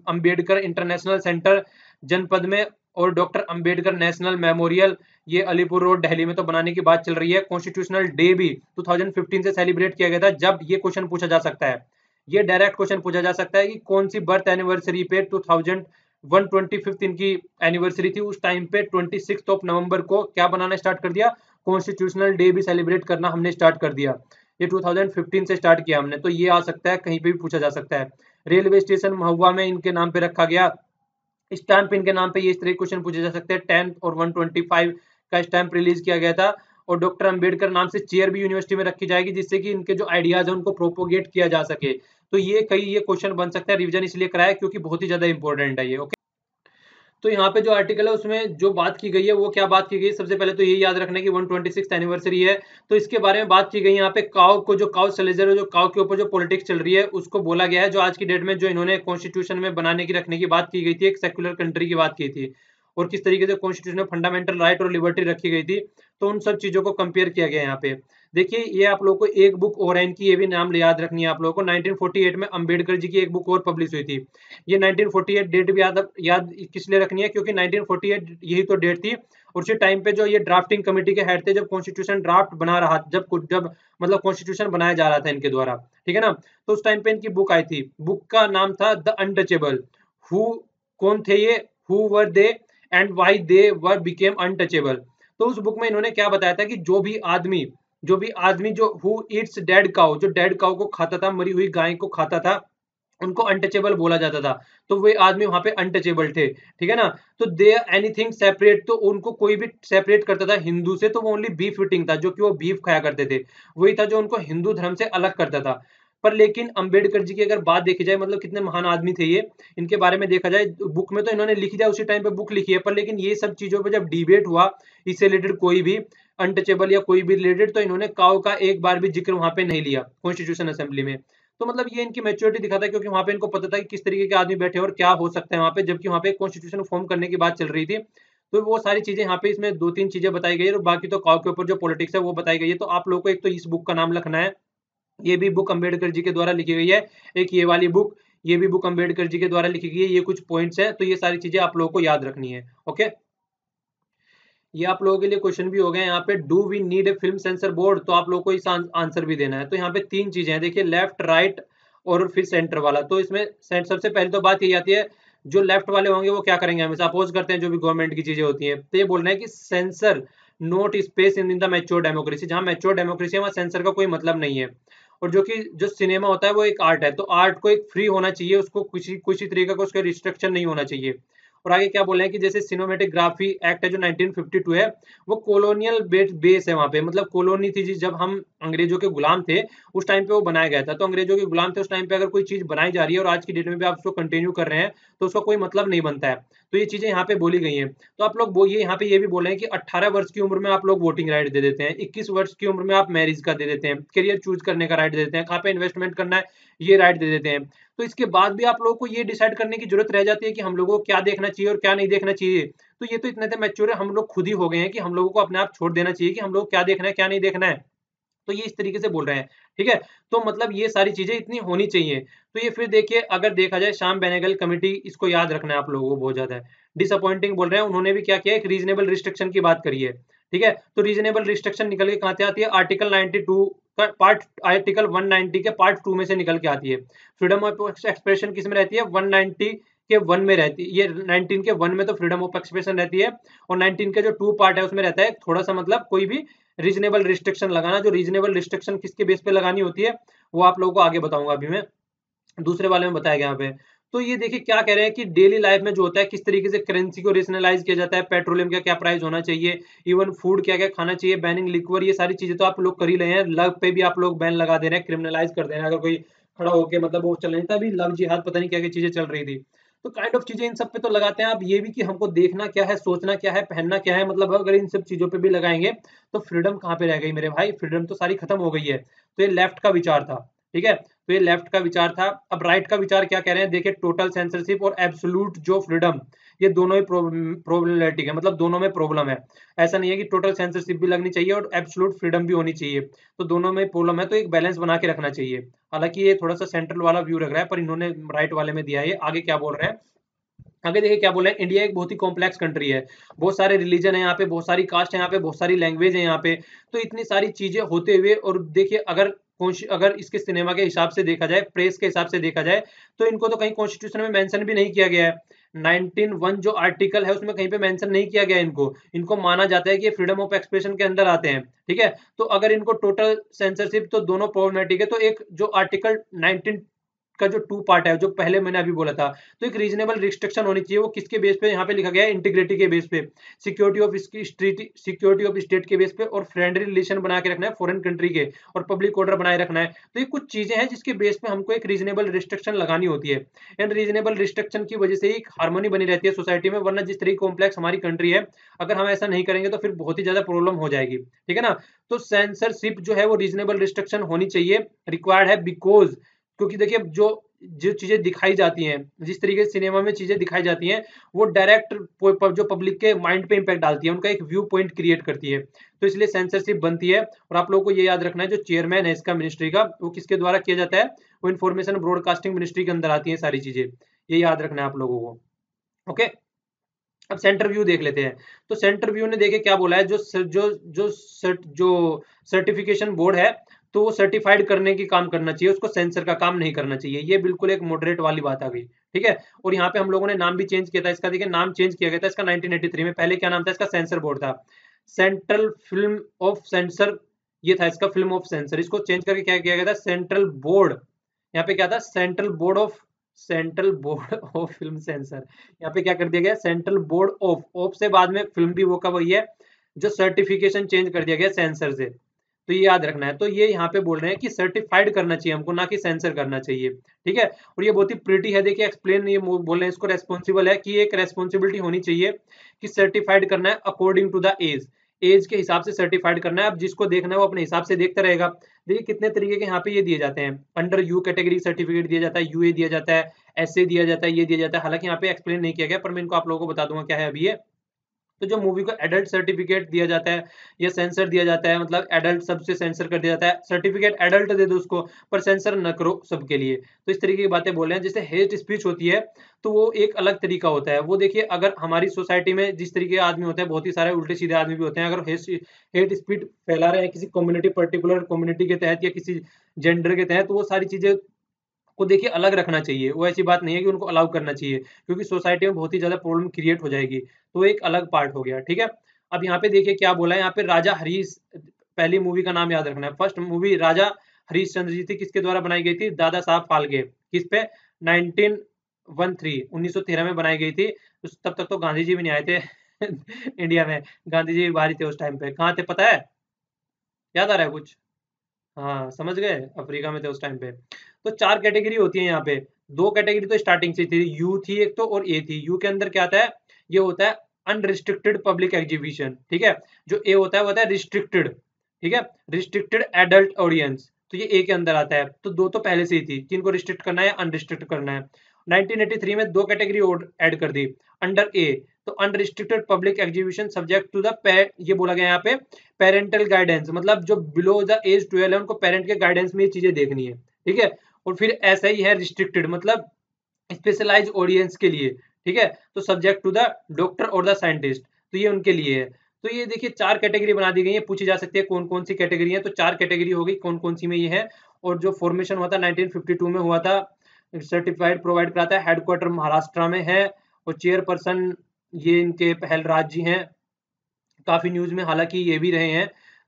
Ambedkar international centre जनपद में और डॉक्टर अंबेडकर नेशनल मेमोरियल, ये अलीपुर रोड दिल्ली में तो बनाने की बात चल रही है। कॉन्स्टिट्यूशनल डे भी 2015 से सेलिब्रेट किया गया था। जब ये क्वेश्चन पूछा जा सकता है, ये डायरेक्ट क्वेश्चन पूछा जा सकता है कि कौन सी बर्थ एनिवर्सरी पे 125th इनकी एनिवर्सरी थी, उस टाइम पे 26 नवंबर को क्या बनाना स्टार्ट कर दिया, कॉन्स्टिट्यूशनल डे भी सेलिब्रेट करना हमने स्टार्ट कर दिया। ये 2015 से स्टार्ट किया हमने, तो ये आ सकता है, कहीं पे भी पूछा जा सकता है। रेलवे स्टेशन महुआ में इनके नाम पे रखा गया। स्टैंप इनके नाम पे ये इस तरह क्वेश्चन पूछे जा सकते हैं। 10 और 125 का स्टैंप रिलीज किया गया था। और डॉक्टर अंबेडकर नाम से चेयर भी यूनिवर्सिटी में रखी जाएगी, जिससे कि इनके जो आइडियाज है उनको प्रोपोगेट किया जा सके। तो ये क्वेश्चन बन सकता है, रिवीजन इसलिए कराया क्योंकि बहुत ही ज्यादा इंपॉर्टेंट है ये। ओके, तो यहाँ पे जो आर्टिकल है उसमें जो बात की गई है वो क्या बात की गई है, सबसे पहले तो ये याद रखना है कि 126th एनिवर्सरी है, तो इसके बारे में बात की गई है। यहाँ पे काउ को, जो काउ सलेजर है, जो काउ के ऊपर जो पॉलिटिक्स चल रही है उसको बोला गया है, जो आज की डेट में जो इन्होंने कॉन्स्टिट्यूशन में बनाने की, रखने की बात की गई थी, एक सेक्युलर कंट्री की बात की थी। और किस तरीके से कॉन्स्टिट्यूशन में फंडामेंटल राइट और लिबर्टी रखी गई थी, तो उन सब चीजों को कंपेयर किया गया यहाँ पे। देखिए ये आप लोगों को एक बुक और है इनकी, ये भी नाम याद रखनी है आप लोगों को। 1948 में अंबेडकर जी की एक बुक और पब्लिश हुई थी। ये 1948 डेट भी याद किस लिए रखनी है, क्योंकि 1948 यही तो डेट थी, और उसी टाइम पे जो ये ड्राफ्टिंग कमेटी के हेड थे, जब कॉन्स्टिट्यूशन ड्राफ्ट बना रहा, जब मतलब कॉन्स्टिट्यूशन बनाया जा रहा था इनके द्वारा, ठीक है ना, तो उस टाइम पे इनकी बुक आई थी। बुक का नाम था द अनटचेबल। हु कौन थे ये, who were they and why they were became untouchable. तो उस बुक में इन्होंने क्या बताया था कि जो भी आदमी जो हु ईट्स डेड काउ, जो डेड काउ को खाता था, मरी हुई गाय को खाता था, उनको अनटचेबल बोला जाता था। तो वे आदमी वहां पे अनटचेबल थे, ठीक है ना। तो दे एनीथिंग सेपरेट, तो उनको कोई भी सेपरेट करता था हिंदू से तो वो ओनली बीफ ईटिंग था, जो कि वो बीफ खाया करते थे, वही था जो उनको हिंदू धर्म से अलग करता था। पर लेकिन अंबेडकर जी की अगर बात देखी जाए, मतलब कितने महान आदमी थे ये, इनके बारे में देखा जाए बुक में तो इन्होंने लिखी जाए उसी टाइम पे बुक लिखी है, पर लेकिन ये सब चीजों पे जब डिबेट हुआ इससे रिलेटेड, कोई भी अनटचेबल या कोई भी रिलेटेड, तो इन्होंने काउ का एक बार भी जिक्र वहां पे नहीं लिया कॉन्स्टिट्यूशन असेंबली में। तो मतलब ये इनकी मैच्योरिटी दिखाता है, क्योंकि वहां पे इनको पता था कि किस तरीके के आदमी बैठे हैं और क्या हो सकता है वहां पे, जबकि वहां पे कॉन्स्टिट्यूशन फॉर्म करने की बात चल रही थी। तो वो सारी चीजें यहाँ पे इसमें दो तीन चीजें बताई गई है, और बाकी तो काउ के ऊपर जो पॉलिटिक्स है वो बताई गई है। तो आप लोगों को एक तो इस बुक का नाम लिखना है, ये भी बुक अंबेडकर जी के द्वारा लिखी गई है। एक ये वाली बुक, ये भी बुक अंबेडकर जी के द्वारा लिखी गई है। ये कुछ पॉइंट्स है, तो ये सारी चीजें आप लोगों को याद रखनी है। ओके, ये आप लोगों के लिए क्वेश्चन भी हो गए यहाँ पे। Do we need a film censor board, तो आप लोगों को इस आंसर भी देना है। तो यहाँ पे तीन चीजें हैं, देखिए लेफ्ट, राइट और फिर सेंटर वाला। तो इसमें सबसे पहले तो बात ये आती है, जो लेफ्ट वाले होंगे वो क्या करेंगे, हमेशा अपोज करते हैं जो भी गवर्नमेंट की चीजें होती है। तो ये बोल रहे हैं कि sensor note space in the mature democracy, जहां मैच्योर डेमोक्रेसी है वहां सेंसर का कोई मतलब नहीं है। और जो कि जो सिनेमा होता है वो एक आर्ट है, तो आर्ट को एक फ्री होना चाहिए, उसको किसी तरीके का उसका रिस्ट्रिक्शन नहीं होना चाहिए। और आगे क्या बोल रहे हैं कि जैसे सिनेमेटोग्राफी एक्ट है जो 1952 है, वो कॉलोनियल बेस है वहां पे, मतलब कॉलोनी थी जब हम अंग्रेजों के गुलाम थे उस टाइम पे वो बनाया गया था। तो अंग्रेजों के गुलाम थे उस टाइम पे, अगर कोई चीज बनाई जा रही है और आज की डेट में भी आप उसको कंटिन्यू कर रहे हैं तो उसका कोई मतलब नहीं बनता है। तो ये चीजें यहाँ पे बोली गई हैं। तो आप लोग ये यहाँ पे ये भी बोल रहे हैं कि 18 वर्ष की उम्र में आप लोग वोटिंग राइट दे देते हैं, 21 वर्ष की उम्र में आप मैरिज का दे देते हैं, करियर चूज करने का राइट दे देते हैं, कहाँ पे इन्वेस्टमेंट करना है ये राइट दे देते हैं। तो इसके बाद भी आप लोगों को ये डिसाइड करने की जरूरत रह जाती है कि हम लोगों को क्या देखना चाहिए और क्या नहीं देखना चाहिए। तो ये तो इतने तो मैच्योर है, हम लोग खुद ही हो गए हैं कि हम लोगों को अपने आप छोड़ देना चाहिए कि हम लोग क्या देखना है क्या नहीं देखना है। तो ये इस तरीके से बोल रहे हैं, ठीक है। तो मतलब ये सारी चीजें इतनी होनी चाहिए। तो ये फिर देखिए अगर देखा जाए श्याम बेनेगल कमेटी, इसको याद रखना है आप लोगों को बहुत ज्यादा डिसअपॉइंटिंग बोल रहे हैं। उन्होंने भी क्या किया, एक रीजनेबल रिस्ट्रिक्शन की बात करी है, ठीक है। तो रीजनेबल रिस्ट्रिक्शन निकल के कहां से आती है, आर्टिकल 92 का पार्ट, आर्टिकल 190 के पार्ट 2 में से निकल के आती है। फ्रीडम ऑफ एक्सप्रेशन किस में रहती है, 190 के 1 में रहती है, ये 19 के 1 में तो फ्रीडम ऑफ एक्सप्रेशन रहती है, और 19 के जो 2 पार्ट है उसमें रहता है थोड़ा सा, मतलब कोई भी रीजनेबल रिस्ट्रिक्शन लगाना। जो रीजनेबल रिस्ट्रिक्शन किसके बेस पे लगानी होती है वो आप लोगों को आगे बताऊंगा अभी मैं, दूसरे वाले में बताया गया यहाँ पे। तो ये देखिए क्या कह रहे हैं कि डेली लाइफ में जो होता है किस तरीके से करेंसी को रेशनलाइज किया जाता है, पेट्रोलियम का क्या प्राइस होना चाहिए, इवन फूड क्या क्या खाना चाहिए, बैनिंग लिक्वर, ये सारी चीजें तो आप लोग कर ही रहे हैं। लव पे भी आप लोग बैन लगा दे रहे हैं, क्रिमिनलाइज कर दे रहे हैं, अगर कोई खड़ा होके मतलब वो चल रही था अभी लव जिहाद पता नहीं क्या क्या चीजें चल रही थी। तो काइंड ऑफ चीजें इन सब पे तो लगाते हैं। आप ये भी कि हमको देखना क्या है, सोचना क्या है, पहनना क्या है, मतलब अगर इन सब चीजों पे भी लगाएंगे तो फ्रीडम कहाँ पे रह गई मेरे भाई, फ्रीडम तो सारी खत्म हो गई है। तो ये लेफ्ट का विचार था, ठीक है। तो ये लेफ्ट का विचार था। अब राइट का विचार क्या कह रहे हैं, देखिए टोटल सेंसरशिप और एब्सोल्यूट जो फ्रीडम, ये दोनों ही प्रॉब्लमेटिक है, मतलब दोनों में प्रॉब्लम है। ऐसा नहीं है कि टोटल सेंसरशिप भी लगनी चाहिए और एब्सोल्यूट फ्रीडम भी होनी चाहिए, तो दोनों में प्रॉब्लम है, तो एक बैलेंस बना के रखना चाहिए। हालांकि ये थोड़ा सा सेंट्रल वाला व्यू लग रहा है, पर इन्होंने राइट वाले में दिया है। आगे क्या बोल रहे हैं, आगे देखिए क्या बोले, इंडिया एक बहुत ही कॉम्प्लेक्स कंट्री है, बहुत सारे रिलीजन है यहाँ पे, बहुत सारी कास्ट है यहाँ पे, बहुत सारी लैंग्वेज है यहाँ पे। तो इतनी सारी चीजें होते हुए, और देखिए अगर इसके सिनेमा के हिसाब से देखा जाए, प्रेस के हिसाब से देखा जाए, तो इनको तो कहीं कॉन्स्टिट्यूशन में मेंशन भी नहीं किया गया है। 19(1) जो आर्टिकल है उसमें कहीं पे मेंशन नहीं किया गया है इनको। इनको माना जाता है कि ये फ्रीडम ऑफ एक्सप्रेशन के अंदर आते हैं, ठीक है। तो अगर इनको टोटल सेंसरशिप, तो दोनों प्रॉब्लमेटिक है। तो एक जो आर्टिकल 19 का जो 2 पार्ट है, जो पहले मैंने अभी बोला था, तो एक रीजनेबल रिस्ट्रिक्शन होनी चाहिए। वो किसके बेस पे यहाँ पे लिखा गया है, इंटीग्रिटी के बेस पे, सिक्योरिटी ऑफ स्टेट के बेस पे, और फ्रेंडली रिलेशन बना के रखना है फॉरेन कंट्री के, और पब्लिक ऑर्डर बनाए रखना है। तो ये कुछ चीजें हैं जिसके बेस पे हमको एक रीजनेबल रिस्ट्रिक्शन लगानी होती है। एंड रीजनेबल रिस्ट्रिक्शन की वजह से ही हार्मोनी बनी रहती है सोसाइटी में, वरना जिस तरीके कॉम्प्लेक्स हमारी कंट्री है, अगर हम ऐसा नहीं करेंगे तो फिर बहुत ही ज्यादा प्रॉब्लम हो जाएगी, ठीक है ना। तो सेंसरशिप जो है वो रीजनेबल रिस्ट्रिक्शन होनी चाहिए, रिक्वायर्ड है, बिकॉज क्योंकि देखिए जो जो चीजें दिखाई जाती हैं, जिस तरीके से सिनेमा में चीजें दिखाई जाती हैं, वो डायरेक्ट जो पब्लिक के माइंड पे इम्पैक्ट डालती है, उनका एक व्यू पॉइंट क्रिएट करती है। तो इसलिए सेंसरशिप बनती है। और आप लोगों को ये याद रखना है, जो चेयरमैन है इसका मिनिस्ट्री का, वो किसके द्वारा किया जाता है, वो इन्फॉर्मेशन ब्रॉडकास्टिंग मिनिस्ट्री के अंदर आती है सारी चीजें। ये याद रखना है आप लोगों को। ओके, अब सेंटर व्यू देख लेते हैं। तो सेंटर व्यू ने देखे क्या बोला है, जो सर्टिफिकेशन बोर्ड है, तो वो सर्टिफाइड करने की काम करना चाहिए, उसको सेंसर का काम नहीं करना चाहिए। ये बिल्कुल एक मॉडरेट वाली बात आ गई, ठीक है। और यहाँ पे हम लोगों ने नाम भी चेंज किया था इसका, देखिए नाम चेंज किया गया था इसका 1983 में। पहले क्या नाम था इसका, सेंसर बोर्ड था, सेंट्रल फिल्म ऑफ सेंसर, ये था इसका, फिल्म ऑफ सेंसर। इसको चेंज करके क्या किया गया था, सेंट्रल बोर्ड, यहाँ पे क्या था, central board of film sensor. यहाँ पे क्या कर दिया गया, सेंट्रल बोर्ड ऑफ से बाद में फिल्म भी वो का वही है, जो सर्टिफिकेशन चेंज कर दिया गया सेंसर से। तो ये याद रखना है। तो ये यहाँ पे बोल रहे हैं कि सर्टिफाइड करना चाहिए हमको, ना कि सेंसर करना चाहिए, ठीक है। और ये बहुत ही प्रिटी है, देखिए एक्सप्लेन, ये बोल रहे हैं इसको रेस्पॉन्सिबल है, कि एक रेस्पॉन्सिबिलिटी होनी चाहिए कि सर्टिफाइड करना है अकॉर्डिंग टू द एज के हिसाब से सर्टिफाइड करना है। अब जिसको देखना है वो अपने हिसाब से देखता रहेगा। देखिए कितने तरीके के यहाँ पे ये दिए जाते हैं, अंडर यू कैटेगरी सर्टिफिकेट दिया जाता है, यूए दिया जाता है, ऐसे दिया जाता है, ये दिया जाता है। हालांकि यहाँ पे एक्सप्लेन नहीं किया गया, पर मैं इनको आप लोगों को बता दूंगा क्या है अभी ये। तो जो मूवी को एडल्ट सर्टिफिकेट दिया जाता है या सेंसर दिया जाता है, मतलब एडल्ट सबसे सेंसर कर दिया जाता है, सर्टिफिकेट एडल्ट दे दो उसको, पर सेंसर न करो सबके लिए। तो इस तरीके की बातें बोल रहे हैं। जैसे हेट स्पीच होती है, तो वो एक अलग तरीका होता है। वो देखिए, अगर हमारी सोसाइटी में जिस तरीके के आदमी होते हैं, बहुत ही सारे उल्टे सीधे आदमी भी होते हैं, अगर हेट स्पीच फैला रहे हैं किसी कम्युनिटी, पर्टिकुलर कम्युनिटी के तहत या किसी जेंडर के तहत, तो वो सारी चीजें को देखिए अलग रखना चाहिए। वो ऐसी बात नहीं है कि उनको अलाउ करना चाहिए, क्योंकि सोसाइटी में बहुत ही ज्यादा प्रॉब्लम क्रिएट हो जाएगी। तो एक अलग पार्ट हो गया, ठीक है। अब यहाँ पे देखिए क्या बोला है, यहाँ पे राजा हरीश, पहली मूवी का नाम याद रखना है। फर्स्ट मूवी राजा हरीश चंद्र जी थी, किसके द्वारा बनाई गई थी, दादा साहब फाल्के। किस पे, 1913 में बनाई गई थी। तब तक तो गांधी जी भी नहीं आए थे इंडिया में, गांधी जी भी बाहर ही थे उस टाइम पे। कहाँ थे पता है, याद आ रहा है कुछ, हाँ समझ गए, अफ्रीका में थे उस टाइम पे। तो 4 कैटेगरी होती है यहाँ पे। 2 कैटेगरी तो स्टार्टिंग से थी, यू थी एक तो, और ए थी। यू के अंदर क्या आता है, ये होता है अनरिस्ट्रिक्टेड पब्लिक एग्जीबिशन, ठीक है। जो ए होता है वो होता है रिस्ट्रिक्टेड, ठीक है, रिस्ट्रिक्टेड एडल्ट ऑडियंस। तो ये ए के अंदर आता है। तो 2 तो पहले से ही थी, किनको रिस्ट्रिक्ट करना है, अनरिस्ट्रिक्ट करना है। 1983 में 2 कैटेगरी और ऐड कर दी अंडर ए। तो unrestricted public exhibition subject to the, ये बोला गया यहाँ पे पेरेंटल गाइडेंस, मतलब जो बिलो द एज 12 है उनको पेरेंट के गाइडेंस में ये चीजें देखनी है, ठीक है। और फिर ऐसा ही है रिस्ट्रिक्टेड, मतलब स्पेशलाइज ऑडियंस के लिए, ठीक है। तो सब्जेक्ट टू द डॉक्टर और द साइंटिस्ट, तो ये उनके लिए है। तो ये देखिए 4 कैटेगरी बना दी गई है। पूछी जा सकती है कौन कौन सी कैटेगरी है, तो 4 कैटेगरी हो गई, कौन कौन सी में ये है। और जो फॉर्मेशन हुआ था 1952 में हुआ था, सर्टिफाइड प्रोवाइड कराता है, हेडक्वार्टर महाराष्ट्र में है, और चेयरपर्सन ये इनके पहलराज जी हैं। काफी न्यूज में हालांकि ये भी रहे हैं,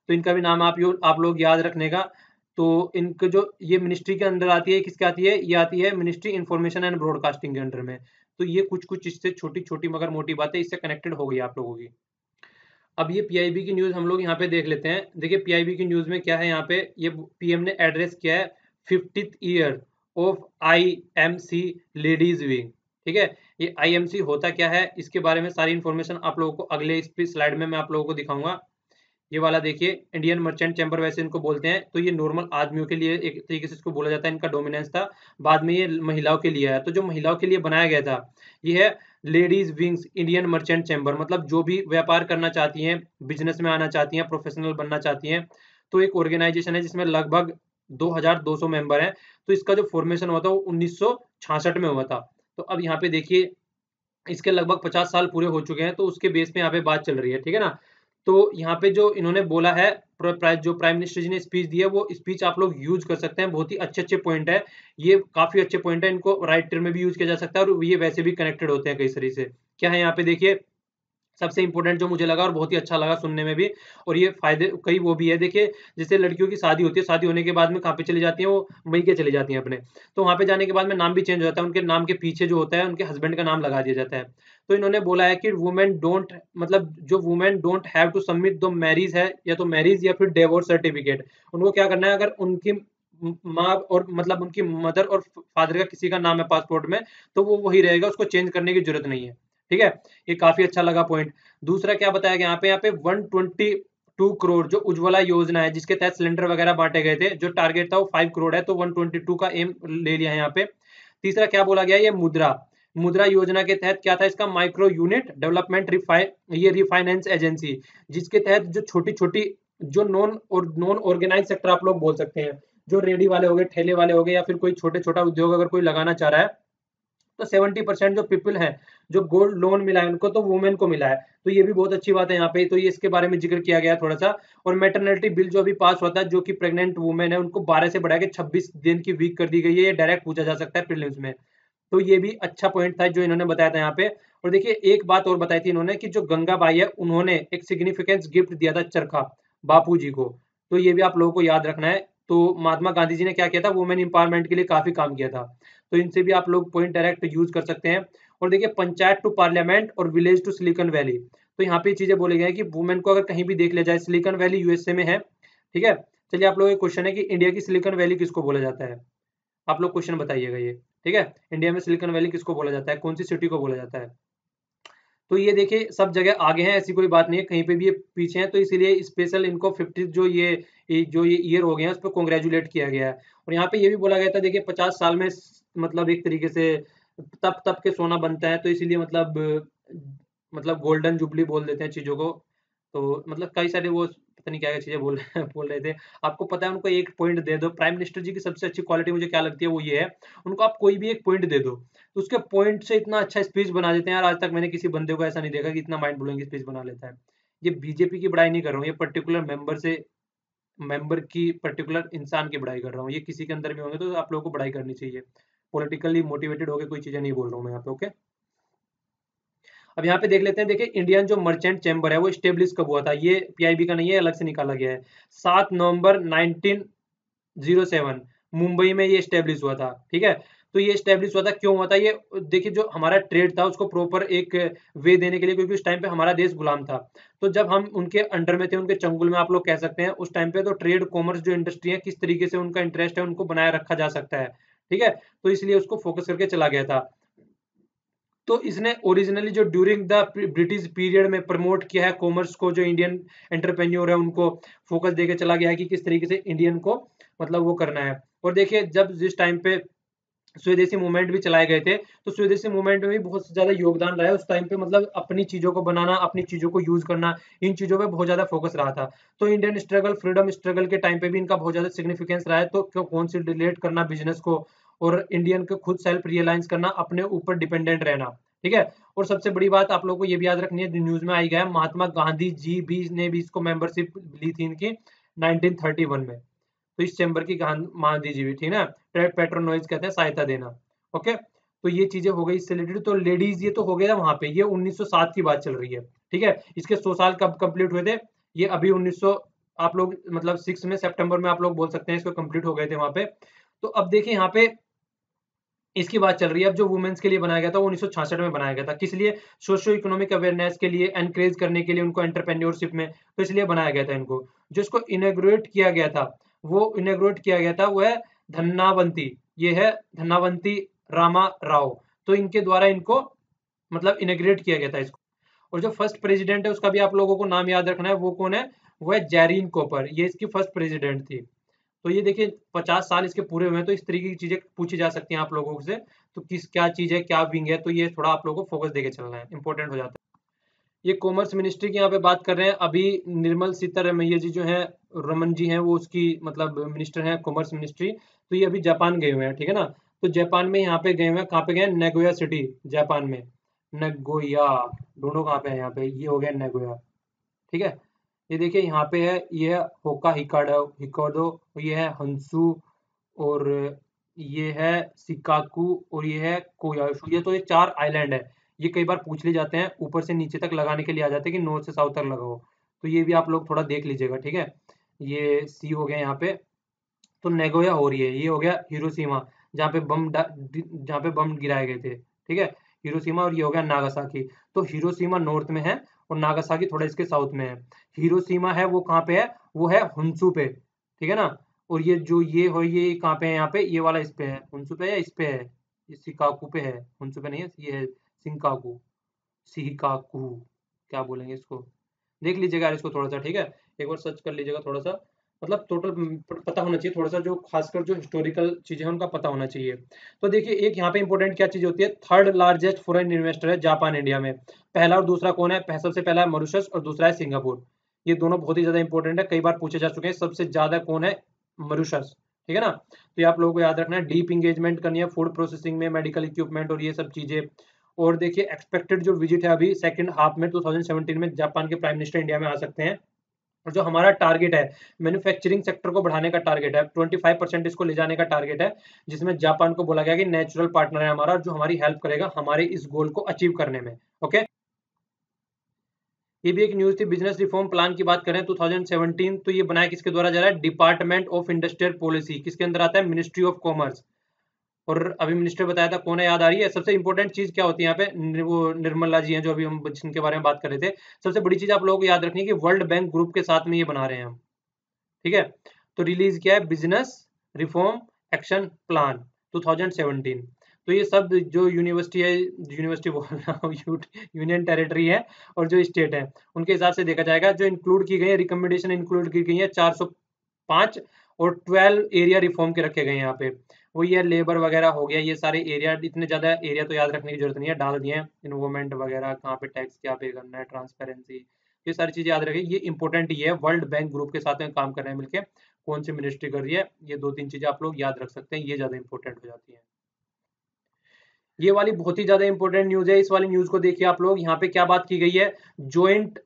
तो इनका भी नाम आप लोग याद रखने का। तो इनके जो ये मिनिस्ट्री के अंदर आती है, किसके आती है, ये आती है मिनिस्ट्री इंफॉर्मेशन एंड ब्रॉडकास्टिंग के अंडर में। तो ये कुछ कुछ इससे छोटी छोटी मगर मोटी बातें इससे कनेक्टेड हो गई आप लोगों की। अब ये पीआईबी की न्यूज हम लोग यहाँ पे देख लेते हैं। देखिए पीआईबी की न्यूज में क्या है, यहाँ पे ये पीएम ने एड्रेस किया है 50th year of IMC ladies wing, ठीक है। ये आईएमसी होता क्या है, इसके बारे में सारी इंफॉर्मेशन आप लोगों को अगले इस स्लाइड में मैं आप लोगों को दिखाऊंगा। ये वाला देखिए, इंडियन मर्चेंट चैम्बर वैसे इनको बोलते हैं। तो ये नॉर्मल आदमियों के लिए एक तरीके से इसको बोला जाता है, इनका डोमिनेंस था। बाद में ये महिलाओं के लिए आया। तो जो महिलाओं के लिए बनाया गया था, ये है ladies wings Indian merchant chamber. मतलब जो भी व्यापार करना चाहती हैं, बिजनेस में आना चाहती हैं, प्रोफेशनल बनना चाहती हैं, तो एक ऑर्गेनाइजेशन है जिसमें लगभग 2200 मेंबर हैं। तो इसका जो फॉर्मेशन हुआ था वो 1966 में हुआ था। तो अब यहाँ पे देखिए, इसके लगभग 50 साल पूरे हो चुके हैं, तो उसके बेस पे यहाँ पे बात चल रही है, ठीक है ना। तो यहाँ पे जो इन्होंने बोला है, जो प्राइम मिनिस्टर जी ने स्पीच दी है, वो स्पीच आप लोग यूज कर सकते हैं। बहुत ही अच्छे अच्छे पॉइंट है, ये काफी अच्छे पॉइंट है, इनको राइटर में भी यूज किया जा सकता है, और ये वैसे भी कनेक्टेड होते हैं कई तरीके से। क्या है यहाँ पे देखिए, सबसे इंपॉर्टेंट जो मुझे लगा और बहुत ही अच्छा लगा सुनने में भी, और ये फायदे कई वो भी है। देखिए जैसे लड़कियों की शादी होती है, शादी होने के बाद में कहाँ पे चली जाती है, वो मई के चली जाती हैं अपने। तो वहां पे जाने के बाद में नाम भी चेंज हो जाता है, उनके नाम के पीछे जो होता है उनके हस्बैंड का नाम लगा दिया जाता है। तो इन्होंने बोला है कि वुमेन डोंट, मतलब जो women don't have to submit दो मैरिज है, या तो मैरिज या फिर डिवोर्स सर्टिफिकेट। उनको क्या करना है, अगर उनकी माँ और मतलब उनकी मदर और फादर का किसी का नाम है पासपोर्ट में, तो वो वही रहेगा, उसको चेंज करने की जरूरत नहीं है, ठीक है। ये काफी अच्छा लगा पॉइंट। दूसरा क्या बताया गया यहाँ पे 122 करोड़ जो उज्ज्वला योजना है, जिसके तहत सिलेंडर वगैरह बांटे गए थे, जो टारगेट था वो 5 करोड़ है, तो 122 का एम ले लिया है यहाँ पे। तीसरा क्या बोला गया, ये मुद्रा मुद्रा योजना के तहत क्या था इसका, micro unit development refinance agency, जिसके तहत जो छोटी छोटी जो नॉन ऑर्गेनाइज सेक्टर आप लोग बोल सकते हैं, जो रेडी वाले हो गए, ठेले वाले हो गए, या फिर कोई छोटे छोटा उद्योग अगर कोई लगाना चाह रहा है, तो 70% जो पीपल है जो गोल्ड लोन मिला है उनको, तो वुमेन को मिला है। तो ये भी बहुत अच्छी बात है यहाँ पे, तो ये इसके बारे में जिक्र किया गया थोड़ा सा। और मैटरनिटी बिल जो अभी पास होता है, जो कि प्रेग्नेंट वुमेन है उनको 12 से बढ़ा के 26 दिन की वीक कर दी गई है, ये डायरेक्ट पूछा जा सकता है प्रीलिम्स में। तो ये भी अच्छा पॉइंट था जो इन्होंने बताया था यहाँ पे। और देखिए एक बात और बताई थी इन्होंने कि जो गंगाबाई है उन्होंने एक सिग्निफिकेंस गिफ्ट दिया था चरखा बापू जी को, तो ये भी आप लोगों को याद रखना है। तो महात्मा गांधी जी ने क्या किया था, वुमेन इंपावरमेंट के लिए काफी काम किया था, तो इनसे भी आप लोग पॉइंट डायरेक्ट यूज कर सकते हैं। और देखिए पंचायत टू पार्लियामेंट और विलेज टू सिलिकॉन वैली, तो यहाँ पे चीजें बोली गई है कि वुमेन को अगर कहीं भी देख लिया जाए, सिलिकॉन वैली यूएसए में है, ठीक है। चलिए आप लोगों को क्वेश्चन है कि इंडिया की सिलिकॉन वैली किसको बोला जाता है, आप लोग क्वेश्चन बताइएगा ये, ठीक है। इंडिया में सिलिकॉन वैली किसको बोला जाता है, कौन सी सिटी को बोला जाता है। तो ये देखिए सब जगह आगे हैं, ऐसी कोई बात नहीं है कहीं पे भी ये पीछे हैं, तो इसीलिए स्पेशल इनको 50 जो ये ईयर हो गए हैं उस पर कॉन्ग्रेचुलेट किया गया है। और यहाँ पे ये भी बोला गया था, देखिए 50 साल में मतलब एक तरीके से तप तप के सोना बनता है, तो इसीलिए मतलब गोल्डन जुबली बोल देते हैं चीजों को। तो मतलब कई सारे वो पता नहीं क्या क्या चीजें बोल रहे थे। आपको पता है उनको एक पॉइंट दे दो, प्राइम मिनिस्टर जी की सबसे अच्छी क्वालिटी मुझे क्या लगती है वो ये है, उनको आप कोई भी एक पॉइंट दे दो तो उसके पॉइंट से इतना अच्छा स्पीच बना देते हैं यार, आज तक मैंने किसी बंदे को ऐसा नहीं देखा कि इतना माइंड ब्लोइंग स्पीच बना लेता है। ये बीजेपी की बड़ाई नहीं कर रहा हूँ, ये पर्टिकुलर मेंबर की पर्टिकुलर इंसान की बड़ाई कर रहा हूँ, ये किसी के अंदर भी होंगे तो आप लोगों को बड़ाई करनी चाहिए, पॉलिटिकली मोटिवेटेड होकर कोई चीजें नहीं बोल रहा हूँ मैं यहाँ पे, ओके। अब यहाँ पे देख लेते हैं, देखिए इंडियन जो मर्चेंट चैम्बर है वो स्टेब्लिश कब हुआ था, ये पीआईबी का नहीं है, अलग से निकाला गया है। 7 नवंबर 1907 मुंबई में ये स्टेब्लिश हुआ था, ठीक है। तो ये स्टेब्लिश हुआ था, क्यों हुआ था ये, देखिए जो हमारा ट्रेड था उसको प्रॉपर एक वे देने के लिए, क्योंकि उस टाइम पे हमारा देश गुलाम था। तो जब हम उनके अंडर में थे, उनके चंगुल में आप लोग कह सकते हैं उस टाइम पे, तो ट्रेड कॉमर्स जो इंडस्ट्री है किस तरीके से उनका इंटरेस्ट है उनको बनाए रखा जा सकता है, ठीक है। तो इसलिए उसको फोकस करके चला गया था। तो इसने ओरिजिनली जो ड्यूरिंग द ब्रिटिश पीरियड में प्रमोट किया है कॉमर्स को, जो इंडियन एंटरप्रेन्योर है उनको फोकस देके चला गया है कि किस तरीके से इंडियन को मतलब वो करना है। और देखिए जब जिस टाइम पे स्वदेशी मूवमेंट भी चलाए गए थे, तो स्वदेशी मूवमेंट में भी बहुत ज्यादा योगदान रहा है उस टाइम पे, मतलब अपनी चीजों को बनाना, अपनी चीजों को यूज करना, इन चीजों पे बहुत ज्यादा फोकस रहा था। तो इंडियन स्ट्रगल, फ्रीडम स्ट्रगल के टाइम पे भी इनका बहुत ज्यादा सिग्निफिकेंस रहा है। तो क्यों कौन सी रिलेट करना बिजनेस को, और इंडियन को खुद सेल्फ रियलाइज करना, अपने ऊपर डिपेंडेंट रहना, ठीक है। और सबसे बड़ी बात आप लोगों को ये भी याद रखनी है, न्यूज में आई गया है, महात्मा गांधी जी भी ने भी इसको मेंबरशिप ली थी इनकी 1931 में। तो इस चैम्बर की गांधी जी भी थी ना, पेट्रोनोइज कहते हैं सहायता देना, ओके। तो ये चीजें हो गई इससे रिलेटेड। तो लेडीज ये तो हो गया वहां पे, ये 1907 की बात चल रही है, ठीक है। इसके 100 साल कब कंप्लीट हुए थे, ये अभी 1900 आप लोग मतलब 6 में सितंबर में आप लोग बोल सकते हैं इसको कंप्लीट हो गए थे वहां पे। तो अब देखिए यहाँ पे इसकी बात चल रही है, अब जो वुमेन्स के लिए बनाया गया था वो 1966 में बनाया गया था, किस लिए, सोशियो इकोनॉमिक अवेयरनेस के लिए, एनकरेज करने के लिए उनको एंटरप्रेन्योरशिप में, तो इसलिए बनाया गया था इनको। जो इसको इनोग्रेट किया गया था, वो है धन्नावंती, ये है धन्नावंती रामा राव, तो इनके द्वारा इनको मतलब इनोग्रेट किया गया था इसको। और जो फर्स्ट प्रेसिडेंट है उसका भी आप लोगों को नाम याद रखना है, वो कौन है, वो है जैरीन कॉपर, ये इसकी फर्स्ट प्रेसिडेंट थी। तो ये देखिए 50 साल इसके पूरे हुए हैं, तो इस तरीके की चीजें पूछी जा सकती हैं आप लोगों से, तो किस क्या चीज है, क्या विंग है, तो ये थोड़ा आप लोगों को फोकस देके चलना है, इंपॉर्टेंट हो जाता है। ये कॉमर्स मिनिस्ट्री की यहाँ पे बात कर रहे हैं, अभी निर्मल सीतारमैया जी जो है, रमन जी हैं, वो उसकी मतलब मिनिस्टर हैं कॉमर्स मिनिस्ट्री। तो ये अभी जापान गए हुए हैं, ठीक है ना। तो जापान में यहाँ पे गए हुए हैं, कहाँ पे गए हैं, नेगोया सिटी, जापान में, नगोया, दोनों कहाँ पे है, यहाँ पे ये हो गया नगोया, ठीक है। ये देखिए यहाँ पे है, ये है होका हिकाडो हिकोडो, ये है हंसू, और ये है सिकाकू, और ये है कोयाशू। ये तो ये 4 आइलैंड है, ये कई बार पूछ ले जाते हैं, ऊपर से नीचे तक लगाने के लिए आ जाते हैं कि नॉर्थ से साउथ तक लगाओ, तो ये भी आप लोग थोड़ा देख लीजिएगा, ठीक है। ये सी हो गया यहाँ पे। तो नेगोया हो रही है, ये हो गया हिरोशिमा, जहाँ पे बम गिराए गए थे, ठीक है, हिरोशिमा। और ये हो गया नागासाकी। तो हिरोशिमा नॉर्थ में है और नागासाकी थोड़ा इसके साउथ में है। हिरोशिमा है वो कहाँ पे है, वो है हुंसू पे, ठीक है ना। और ये जो ये हो, ये कहाँ पे है, यहाँ पे ये वाला इस पे है, हुंसू पे है या इस पे है, ये सिकाकू पे है, हुंसू पे नहीं है, ये है सिंकाकू, सिहिकाकू, क्या बोलेंगे इसको, देख लीजिएगा यार इसको थोड़ा सा, ठीक है, एक बार सर्च कर लीजिएगा थोड़ा सा। मतलब टोटल पता होना चाहिए थोड़ा सा, जो खासकर जो हिस्टोरिकल चीजें हैं उनका पता होना चाहिए। तो देखिए एक यहाँ पे इंपॉर्टेंट क्या चीज होती है, थर्ड लार्जेस्ट फॉरेन इन्वेस्टर है जापान इंडिया में। पहला और दूसरा कौन है, सबसे पहला है मॉरिशस और दूसरा है सिंगापुर। ये दोनों बहुत ही ज्यादा इंपॉर्टेंट है, कई बार पूछे जा चुके हैं। सबसे ज्यादा कौन है, मॉरिशस, ठीक है ना। तो ये आप लोगों को याद रखना है। डीप इंगेजमेंट करनी है फूड प्रोसेसिंग में, मेडिकल इक्विपमेंट और ये सब चीजें। और देखिए एक्सपेक्टेड जो विजिट है अभी सेकंड हाफ में 2017 में जापान के प्राइम मिनिस्टर इंडिया में आ सकते हैं। और जो हमारा टारगेट है मैन्युफैक्चरिंग सेक्टर को बढ़ाने का टारगेट है, 25% इसको ले जाने का टारगेट है, जिसमें जापान को बोला गया कि नेचुरल पार्टनर है हमारा, जो हमारी हेल्प करेगा हमारे इस गोल को अचीव करने में। ओके, ये भी एक न्यूज थी। बिजनेस रिफॉर्म प्लान की बात करें 2017, तो ये बनाया किसके द्वारा जा रहा है, डिपार्टमेंट ऑफ इंडस्ट्रियल पॉलिसी, किसके अंदर आता है, मिनिस्ट्री ऑफ कॉमर्स। और अभी मिनिस्टर बताया था कौन है, याद आ रही है। सबसे इंपॉर्टेंट चीज क्या होती है यहाँ पे, वो निर्मला जी हैं जो अभी हम जिनके बारे में बात कर रहे थे। सबसे बड़ी चीज आप लोगों को याद रखनी है कि वर्ल्ड बैंक ग्रुप के साथ में ये बना रहे हैं हम, ठीक है। तो रिलीज किया है बिजनेस रिफॉर्म एक्शन प्लान 2017। तो ये सब जो यूनिवर्सिटी है, यूनिवर्सिटी बोल रहा हूँ, यूनियन टेरिटरी है और जो स्टेट है उनके हिसाब से देखा जाएगा। जो इंक्लूड की गई है रिकमेंडेशन इंक्लूड की गई है 405, और 12 एरिया रिफॉर्म के रखे गए हैं यहाँ पे। वो ये लेबर वगैरह हो गया, ये सारे एरिया, इतने ज्यादा एरिया तो याद रखने की जरूरत नहीं है, डाल दिए हैं। इन्वॉल्वमेंट वगैरह, कहाँ पे टैक्स क्या पे करना है, ट्रांसपेरेंसी, ये सारी चीजें याद रखें। ये इंपॉर्टेंट ही है, वर्ल्ड बैंक ग्रुप के साथ में काम कर रहे हैं मिलके, कौन सी मिनिस्ट्री कर रही है, ये दो तीन चीजें आप लोग याद रख सकते हैं, ये ज्यादा इंपॉर्टेंट हो जाती है। ये वाली बहुत ही ज्यादा इंपॉर्टेंट न्यूज है। इस वाली न्यूज को देखिए आप लोग, यहाँ पे क्या बात की गई है, ज्वाइंट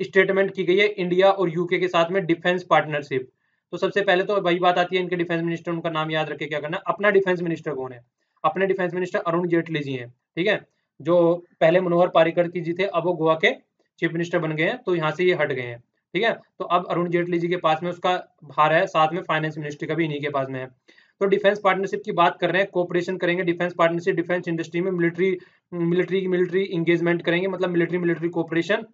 स्टेटमेंट की गई है इंडिया और यूके के साथ में डिफेंस पार्टनरशिप। तो सबसे पहले तो वही बात आती है, इनके डिफेंस मिनिस्टर, उनका नाम याद रखे क्या करना है। अपना डिफेंस मिनिस्टर कौन है, अपने डिफेंस मिनिस्टर अरुण जेटली जी हैं, ठीक है। जो पहले मनोहर पारिकर जी थे, अब वो गोवा के चीफ मिनिस्टर बन गए हैं, तो यहाँ से ये हट गए हैं, ठीक है। तो अब अरुण जेटली जी के पास में उसका भार है, साथ में फाइनेंस मिनिस्ट्री का भी इन्हीं के पास में है। तो डिफेंस पार्टनरशिप की बात कर रहे हैं, कोऑपरेशन करेंगे डिफेंस पार्टनरशिप, डिफेंस इंडस्ट्री में मिलिट्री मिलिट्री इंगेजमेंट करेंगे, मतलब मिलिट्री कोऑपरेशन।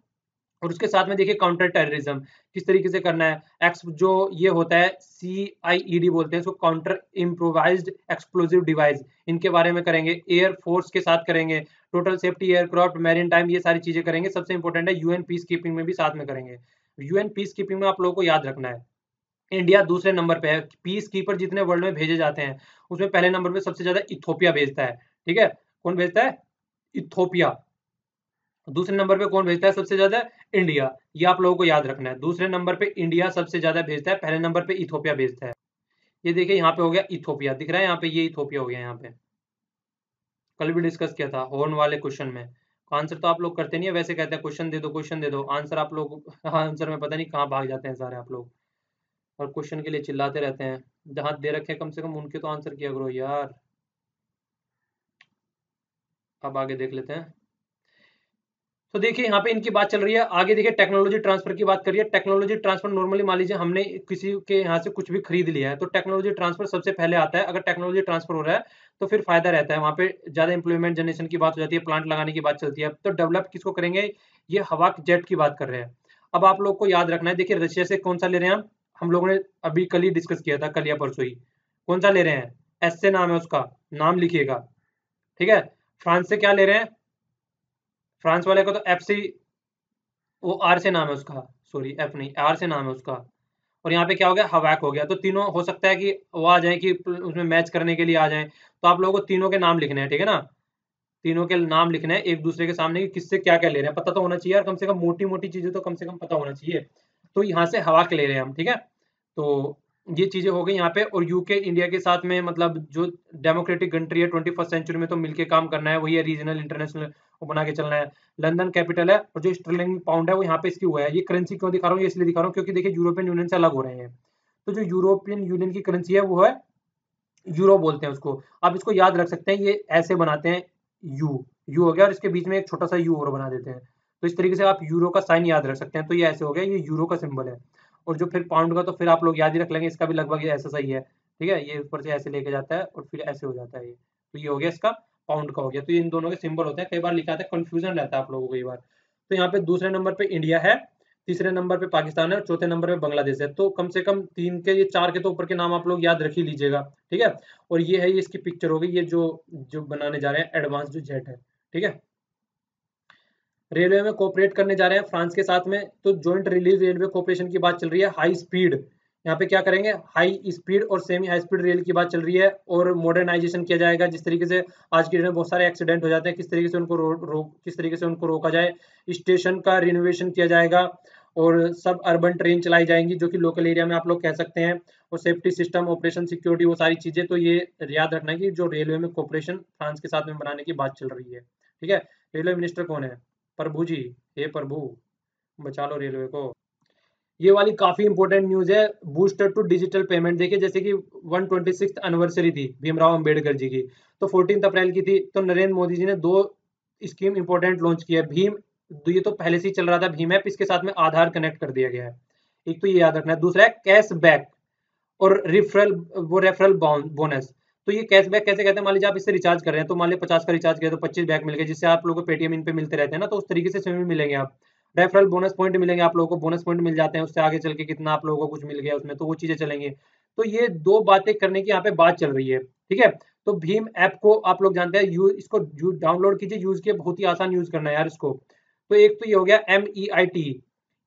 और उसके साथ में देखिए काउंटर टेररिज्म किस तरीके से करना है। एक्स जो ये होता है CIED बोलते हैं इसको, काउंटर इम्प्रोवाइज्ड एक्सप्लोजिव डिवाइस, इनके बारे में करेंगे। एयर फोर्स के साथ करेंगे, total safety aircraft, marine time, ये सारी चीजें करेंगे। सबसे इंपॉर्टेंट है यूएन पीस कीपिंग में भी साथ में करेंगे। यूएन पीस कीपिंग में आप लोगों को याद रखना है, इंडिया दूसरे नंबर पे है। पीस कीपर जितने वर्ल्ड में भेजे जाते हैं उसमें पहले नंबर पे सबसे ज्यादा इथोपिया भेजता है, ठीक है। कौन भेजता है, इथोपिया। दूसरे नंबर पे कौन भेजता है सबसे ज्यादा, इंडिया। ये आप लोगों को याद रखना है, दूसरे नंबर पे इंडिया सबसे ज्यादा भेजता है, पहले नंबर पे इथोपिया भेजता है। ये देखिए यहाँ पे हो गया इथोपिया, दिख रहा है यहाँ पे, ये इथोपिया हो गया यहाँ पे। कल भी डिस्कस किया था हॉर्न वाले क्वेश्चन में। आंसर तो आप लोग करते नहीं है, वैसे कहते हैं क्वेश्चन दे दो, क्वेश्चन दे दो, आंसर आप लोग आंसर में पता नहीं कहाँ भाग जाते हैं सारे आप लोग, और क्वेश्चन के लिए चिल्लाते रहते हैं। जहां दे रखे कम से कम उनके तो आंसर किया करो यार। अब आगे देख लेते हैं। तो देखिए यहाँ पे इनकी बात चल रही है आगे, देखिए टेक्नोलॉजी ट्रांसफर की बात करिए। टेक्नोलॉजी ट्रांसफर नॉर्मली मान लीजिए हमने किसी के यहाँ से कुछ भी खरीद लिया है, तो टेक्नोलॉजी ट्रांसफर सबसे पहले आता है। अगर टेक्नोलॉजी ट्रांसफर हो रहा है तो फिर फायदा रहता है, वहाँ पे ज्यादा इंप्लॉयमेंट जनरेशन की बात हो जाती है, प्लांट लगाने की बात चलती है। तो डेवलप किसको करेंगे, ये हवा जेट की बात कर रहे हैं। अब आप लोग को याद रखना है, देखिए रशिया से कौन सा ले रहे हैं हम लोगों ने अभी कल ही डिस्कस किया था, कल या परसों ही। कौन सा ले रहे हैं, एस से नाम है उसका, नाम लिखिएगा, ठीक है। फ्रांस से क्या ले रहे हैं, फ्रांस वाले को तो एफ सी, वो आर से नाम है उसका, सॉरी एफ नहीं, आर से नाम है उसका। और यहाँ पे क्या हो गया, हवैक हो गया। तो तीनों हो सकता है कि वो आ जाए, कि उसमें मैच करने के लिए आ जाए। तो आप लोगों को तीनों के नाम लिखने हैं, ठीक है ना। तीनों के नाम लिखने हैं एक दूसरे के सामने, कि किससे क्या क्या ले रहे हैं, पता तो होना चाहिए यार, कम से कम मोटी मोटी चीजें तो कम से कम पता होना चाहिए। तो यहाँ से हवाक ले रहे हैं हम, ठीक है। तो ये चीजें हो गई यहाँ पे। और यूके इंडिया के साथ में, मतलब जो डेमोक्रेटिक कंट्री है 21st सेंचुरी में, तो मिलके काम करना है, वही है रीजनल इंटरनेशनल वो बना के चलना है। लंदन कैपिटल है, और जो स्टर्लिंग पाउंड है वो यहाँ पे इसकी हुआ है। ये करेंसी क्यों दिखा रहा हूँ, ये इसलिए दिखा रहा हूँ क्योंकि देखिए यूरोपियन यूनियन से अलग हो रहे हैं। तो जो यूरोपियन यूनियन की करेंसी है वो है यूरो बोलते हैं उसको। आप इसको याद रख सकते हैं, ये ऐसे बनाते हैं, यू हो गया, और इसके बीच में एक छोटा सा यू और बना देते हैं। तो इस तरीके से आप यूरो का साइन याद रख सकते हैं। तो ये ऐसे हो गया, ये यूरो का सिंबल है। और जो फिर पाउंड का तो फिर आप लोग याद ही रख लेंगे, इसका भी लगभग ये ऐसा सही है, ठीक है। ये ऊपर से ऐसे लेके जाता है और फिर ऐसे हो जाता है ये। तो ये हो गया इसका, पाउंड का हो गया। तो ये इन दोनों के सिंबल होते हैं, कई बार लिखा आता है, कंफ्यूजन रहता है आप लोगों को कई बार। तो यहाँ पे दूसरे नंबर पे इंडिया है, तीसरे नंबर पे पाकिस्तान है, और चौथे नंबर पे बांग्लादेश है। तो कम से कम तीन के, ये चार के तो ऊपर के नाम आप लोग याद रख ही लीजिएगा, ठीक है। और ये है, ये इसकी पिक्चर हो गई, ये जो जो बनाने जा रहे हैं एडवांस जो जेट है, ठीक है। रेलवे में कोऑपरेट करने जा रहे हैं फ्रांस के साथ में, तो जॉइंट रिलीज रेलवे कोऑपरेशन की बात चल रही है। हाई स्पीड यहाँ पे क्या करेंगे, हाई स्पीड और सेमी हाई स्पीड रेल की बात चल रही है, और मॉडर्नाइजेशन किया जाएगा, जिस तरीके से आज की डेट में बहुत सारे एक्सीडेंट हो जाते हैं, किस तरीके से उनको किस तरीके से उनको रोका जाए। स्टेशन का रिनोवेशन किया जाएगा, और सब अर्बन ट्रेन चलाई जाएंगी जो कि लोकल एरिया में आप लोग कह सकते हैं, और सेफ्टी सिस्टम, ऑपरेशन, सिक्योरिटी, वो सारी चीजें। तो ये याद रखना है कि जो रेलवे में कोऑपरेशन फ्रांस के साथ में बनाने की बात चल रही है, ठीक है। रेलवे मिनिस्टर कौन है, प्रभु जी, हे प्रभु बचा लो रेलवे को। ये वाली काफी इंपॉर्टेंट न्यूज है, बूस्टर टू डिजिटल पेमेंट। देखिए जैसे कि 126th एनिवर्सरी थी भीमराव अंबेडकर जी की, तो 14 अप्रैल की थी, तो नरेंद्र मोदी जी ने 2 स्कीम इंपॉर्टेंट लॉन्च की है। भीम, तो ये तो पहले से ही चल रहा था भीम ऐप, इसके साथ में आधार कनेक्ट कर दिया गया है। एक तो ये याद रखना है, दूसरा है कैश बैक और रिफरल, वो रेफरल बोनस। तो ये कैशबैक कैसे कहते हैं, मान लीजिए आप इससे रिचार्ज कर रहे हैं, तो मान लीजिए 50 का रिचार्ज किया तो 25 बैक मिल गए, जिससे आप लोगों को पेटीएम इन पे मिलते रहते हैं ना, तो उस तरीके से इसमें भी मिलेंगे आप। रेफरल बोनस पॉइंट मिलेंगे आप लोगों को, बोनस पॉइंट मिल जाते हैं, उससे आगे चल के कितना आप लोगों को कुछ मिल गया उसमें, तो वो चीजें चलेंगे। तो ये 2 बातें करने की यहाँ पे बात चल रही है, ठीक है। तो भीम ऐप को आप लोग जानते हैं, इसको डाउनलोड कीजिए, यूज किए, बहुत ही आसान यूज करना है यार इसको। तो एक तो ये हो गया MEIT,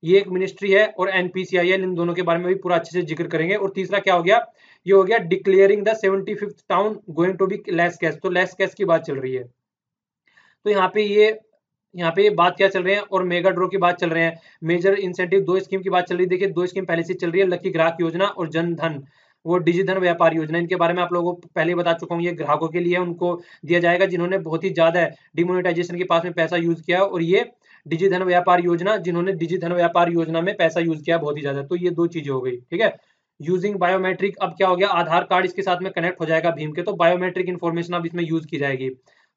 ये एक मिनिस्ट्री है, और NPCIL, इन दोनों के बारे में भी पूरा अच्छे से जिक्र करेंगे। और तीसरा क्या हो गया, ये हो गया declaring the 75th town going to be less cash, तो लेस कैश की बात चल रही है। तो यहाँ पे ये बात क्या चल रहे हैं, और मेगा ड्रॉ की बात चल रहे हैं, मेजर इंसेंटिव, 2 स्कीम की बात चल रही है। देखिए 2 स्कीम पहले से चल रही है, लकी ग्राहक योजना और जन धन, वो डिजिधन व्यापार योजना। इनके बारे में आप लोगों को पहले ही बता चुका हूँ, ये ग्राहकों के लिए उनको दिया जाएगा जिन्होंने बहुत ही ज्यादा डिमोनेटाइजेशन के पास में पैसा यूज किया, और ये डिजिधन व्यापार योजना, जिन्होंने डिजिधन व्यापार योजना में पैसा यूज किया बहुत ही ज्यादा। तो ये 2 चीजें हो गई, ठीक है। यूजिंग बायोमेट्रिक, अब क्या हो गया, आधार कार्ड इसके साथ में कनेक्ट हो जाएगा भीम के, तो बायोमेट्रिक इन्फॉर्मेशन अब इसमें यूज की जाएगी।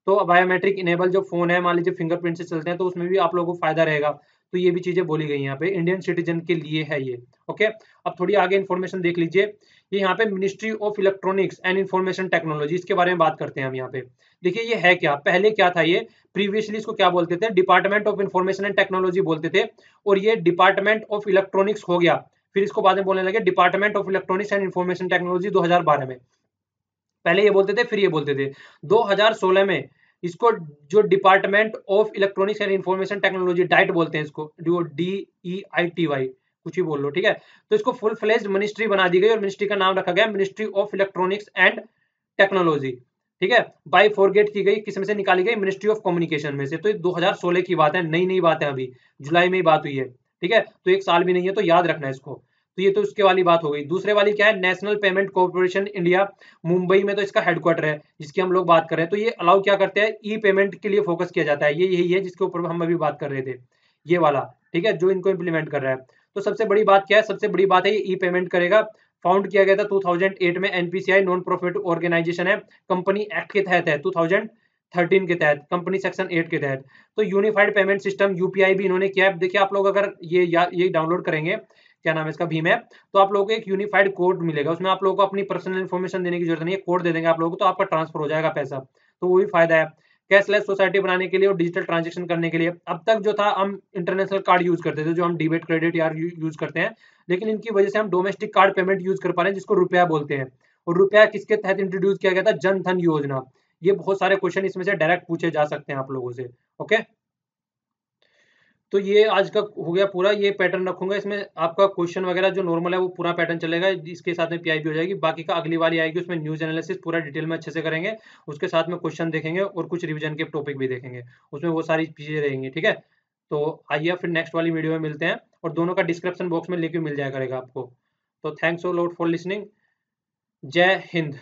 तो बायोमेट्रिक इनेबल जो फोन है, मान लीजिए फिंगरप्रिंट से चलते हैं, तो उसमें भी आप लोगों को फायदा रहेगा। तो ये भी चीजें बोली गई यहाँ पे, इंडियन सिटीजन के लिए है ये, ओके। अब थोड़ी आगे इन्फॉर्मेशन देख लीजिए, ये यहाँ पे ministry of electronics and information technology, इसके बारे में बात करते हैं हम यहाँ पे। देखिए ये है क्या, पहले क्या था ये, प्रीवियसली इसको क्या बोलते थे, department of information and technology बोलते थे, और ये डिपार्टमेंट ऑफ इलेक्ट्रॉनिक्स हो गया। फिर इसको बाद में बोलने लगे department of electronics and information technology 2012 में। पहले ये बोलते थे, फिर ये बोलते थे। 2016 में इसको जो department of electronics and information technology, diet बोलते हैं इसको, DEITY, कुछ ही बोल लो, ठीक है। तो इसको फुल फ्लेज्ड मिनिस्ट्री बना दी गई, और मिनिस्ट्री का नाम रखा गया ministry of electronics and technology, ठीक है। बाय फॉरगेट की गई, किस में से निकाली गई, मिनिस्ट्री ऑफ कम्युनिकेशन में से। तो ये 2016 की बात है, नई नई बात है, अभी जुलाई में ही बात हुई है, ठीक है। तो 1 साल भी नहीं है, तो याद रखना है इसको। तो ये तो उसके वाली बात हो गई। दूसरे वाली क्या है, national payment corporation India, Mumbai में तो इसका हेडक्वार्टर है, जिसकी हम लोग बात कर रहे हैं। तो ये अलाउ क्या करते हैं, ई पेमेंट के लिए फोकस किया जाता है, ये यही है जिसके ऊपर हम अभी बात कर रहे थे, ये वाला, ठीक है, जो इनको इम्प्लीमेंट कर रहा है। तो सबसे बड़ी बात क्या है, सबसे बड़ी बात है ये ई पेमेंट करेगा। फाउंड किया गया था 2008 में, NPCI नॉन प्रॉफिट ऑर्गेनाइजेशन है, कंपनी एक्ट के तहत है, 2013 के तहत, कंपनी सेक्शन 8 के तहत। तो यूनिफाइड पेमेंट सिस्टम UPI भी इन्होंने किया है। देखिए आप लोग अगर ये डाउनलोड करेंगे, क्या नाम है इसका, भीम ऐप, तो आप लोगों को एक यूनिफाइड कोड मिलेगा, उसमें आप लोगों को अपनी पर्सनल इन्फॉर्मेशन देने की जरूरत नहीं है, कोड दे देंगे आप लोगों को, तो आपका ट्रांसफर हो जाएगा पैसा। तो वो भी फायदा है कैशलेस सोसाइटी बनाने के लिए और डिजिटल ट्रांजेक्शन करने के लिए। अब तक जो था, हम इंटरनेशनल कार्ड यूज करते थे, जो हम डेबिट क्रेडिट यार यूज करते हैं, लेकिन इनकी वजह से हम डोमेस्टिक कार्ड पेमेंट यूज कर पा रहे हैं, जिसको रुपया बोलते हैं। और रुपया किसके तहत इंट्रोड्यूस किया गया था, जन धन योजना। ये बहुत सारे क्वेश्चन इसमें से डायरेक्ट पूछे जा सकते हैं आप लोगों से, ओके। तो ये आज का हो गया पूरा, ये पैटर्न रखूंगा इसमें, आपका क्वेश्चन वगैरह जो नॉर्मल है वो पूरा पैटर्न चलेगा, इसके साथ में PIB हो जाएगी। बाकी का अगली वाली आएगी, उसमें न्यूज एनालिसिस पूरा डिटेल में अच्छे से करेंगे, उसके साथ में क्वेश्चन देखेंगे और कुछ रिवीजन के टॉपिक भी देखेंगे, उसमें वो सारी चीजें रहेंगी, ठीक है। तो आइए फिर नेक्स्ट वाली वीडियो में मिलते हैं, और दोनों का डिस्क्रिप्शन बॉक्स में लिंक भी मिल जाया करेगा आपको। तो thanks a lot for listening, जय हिंद।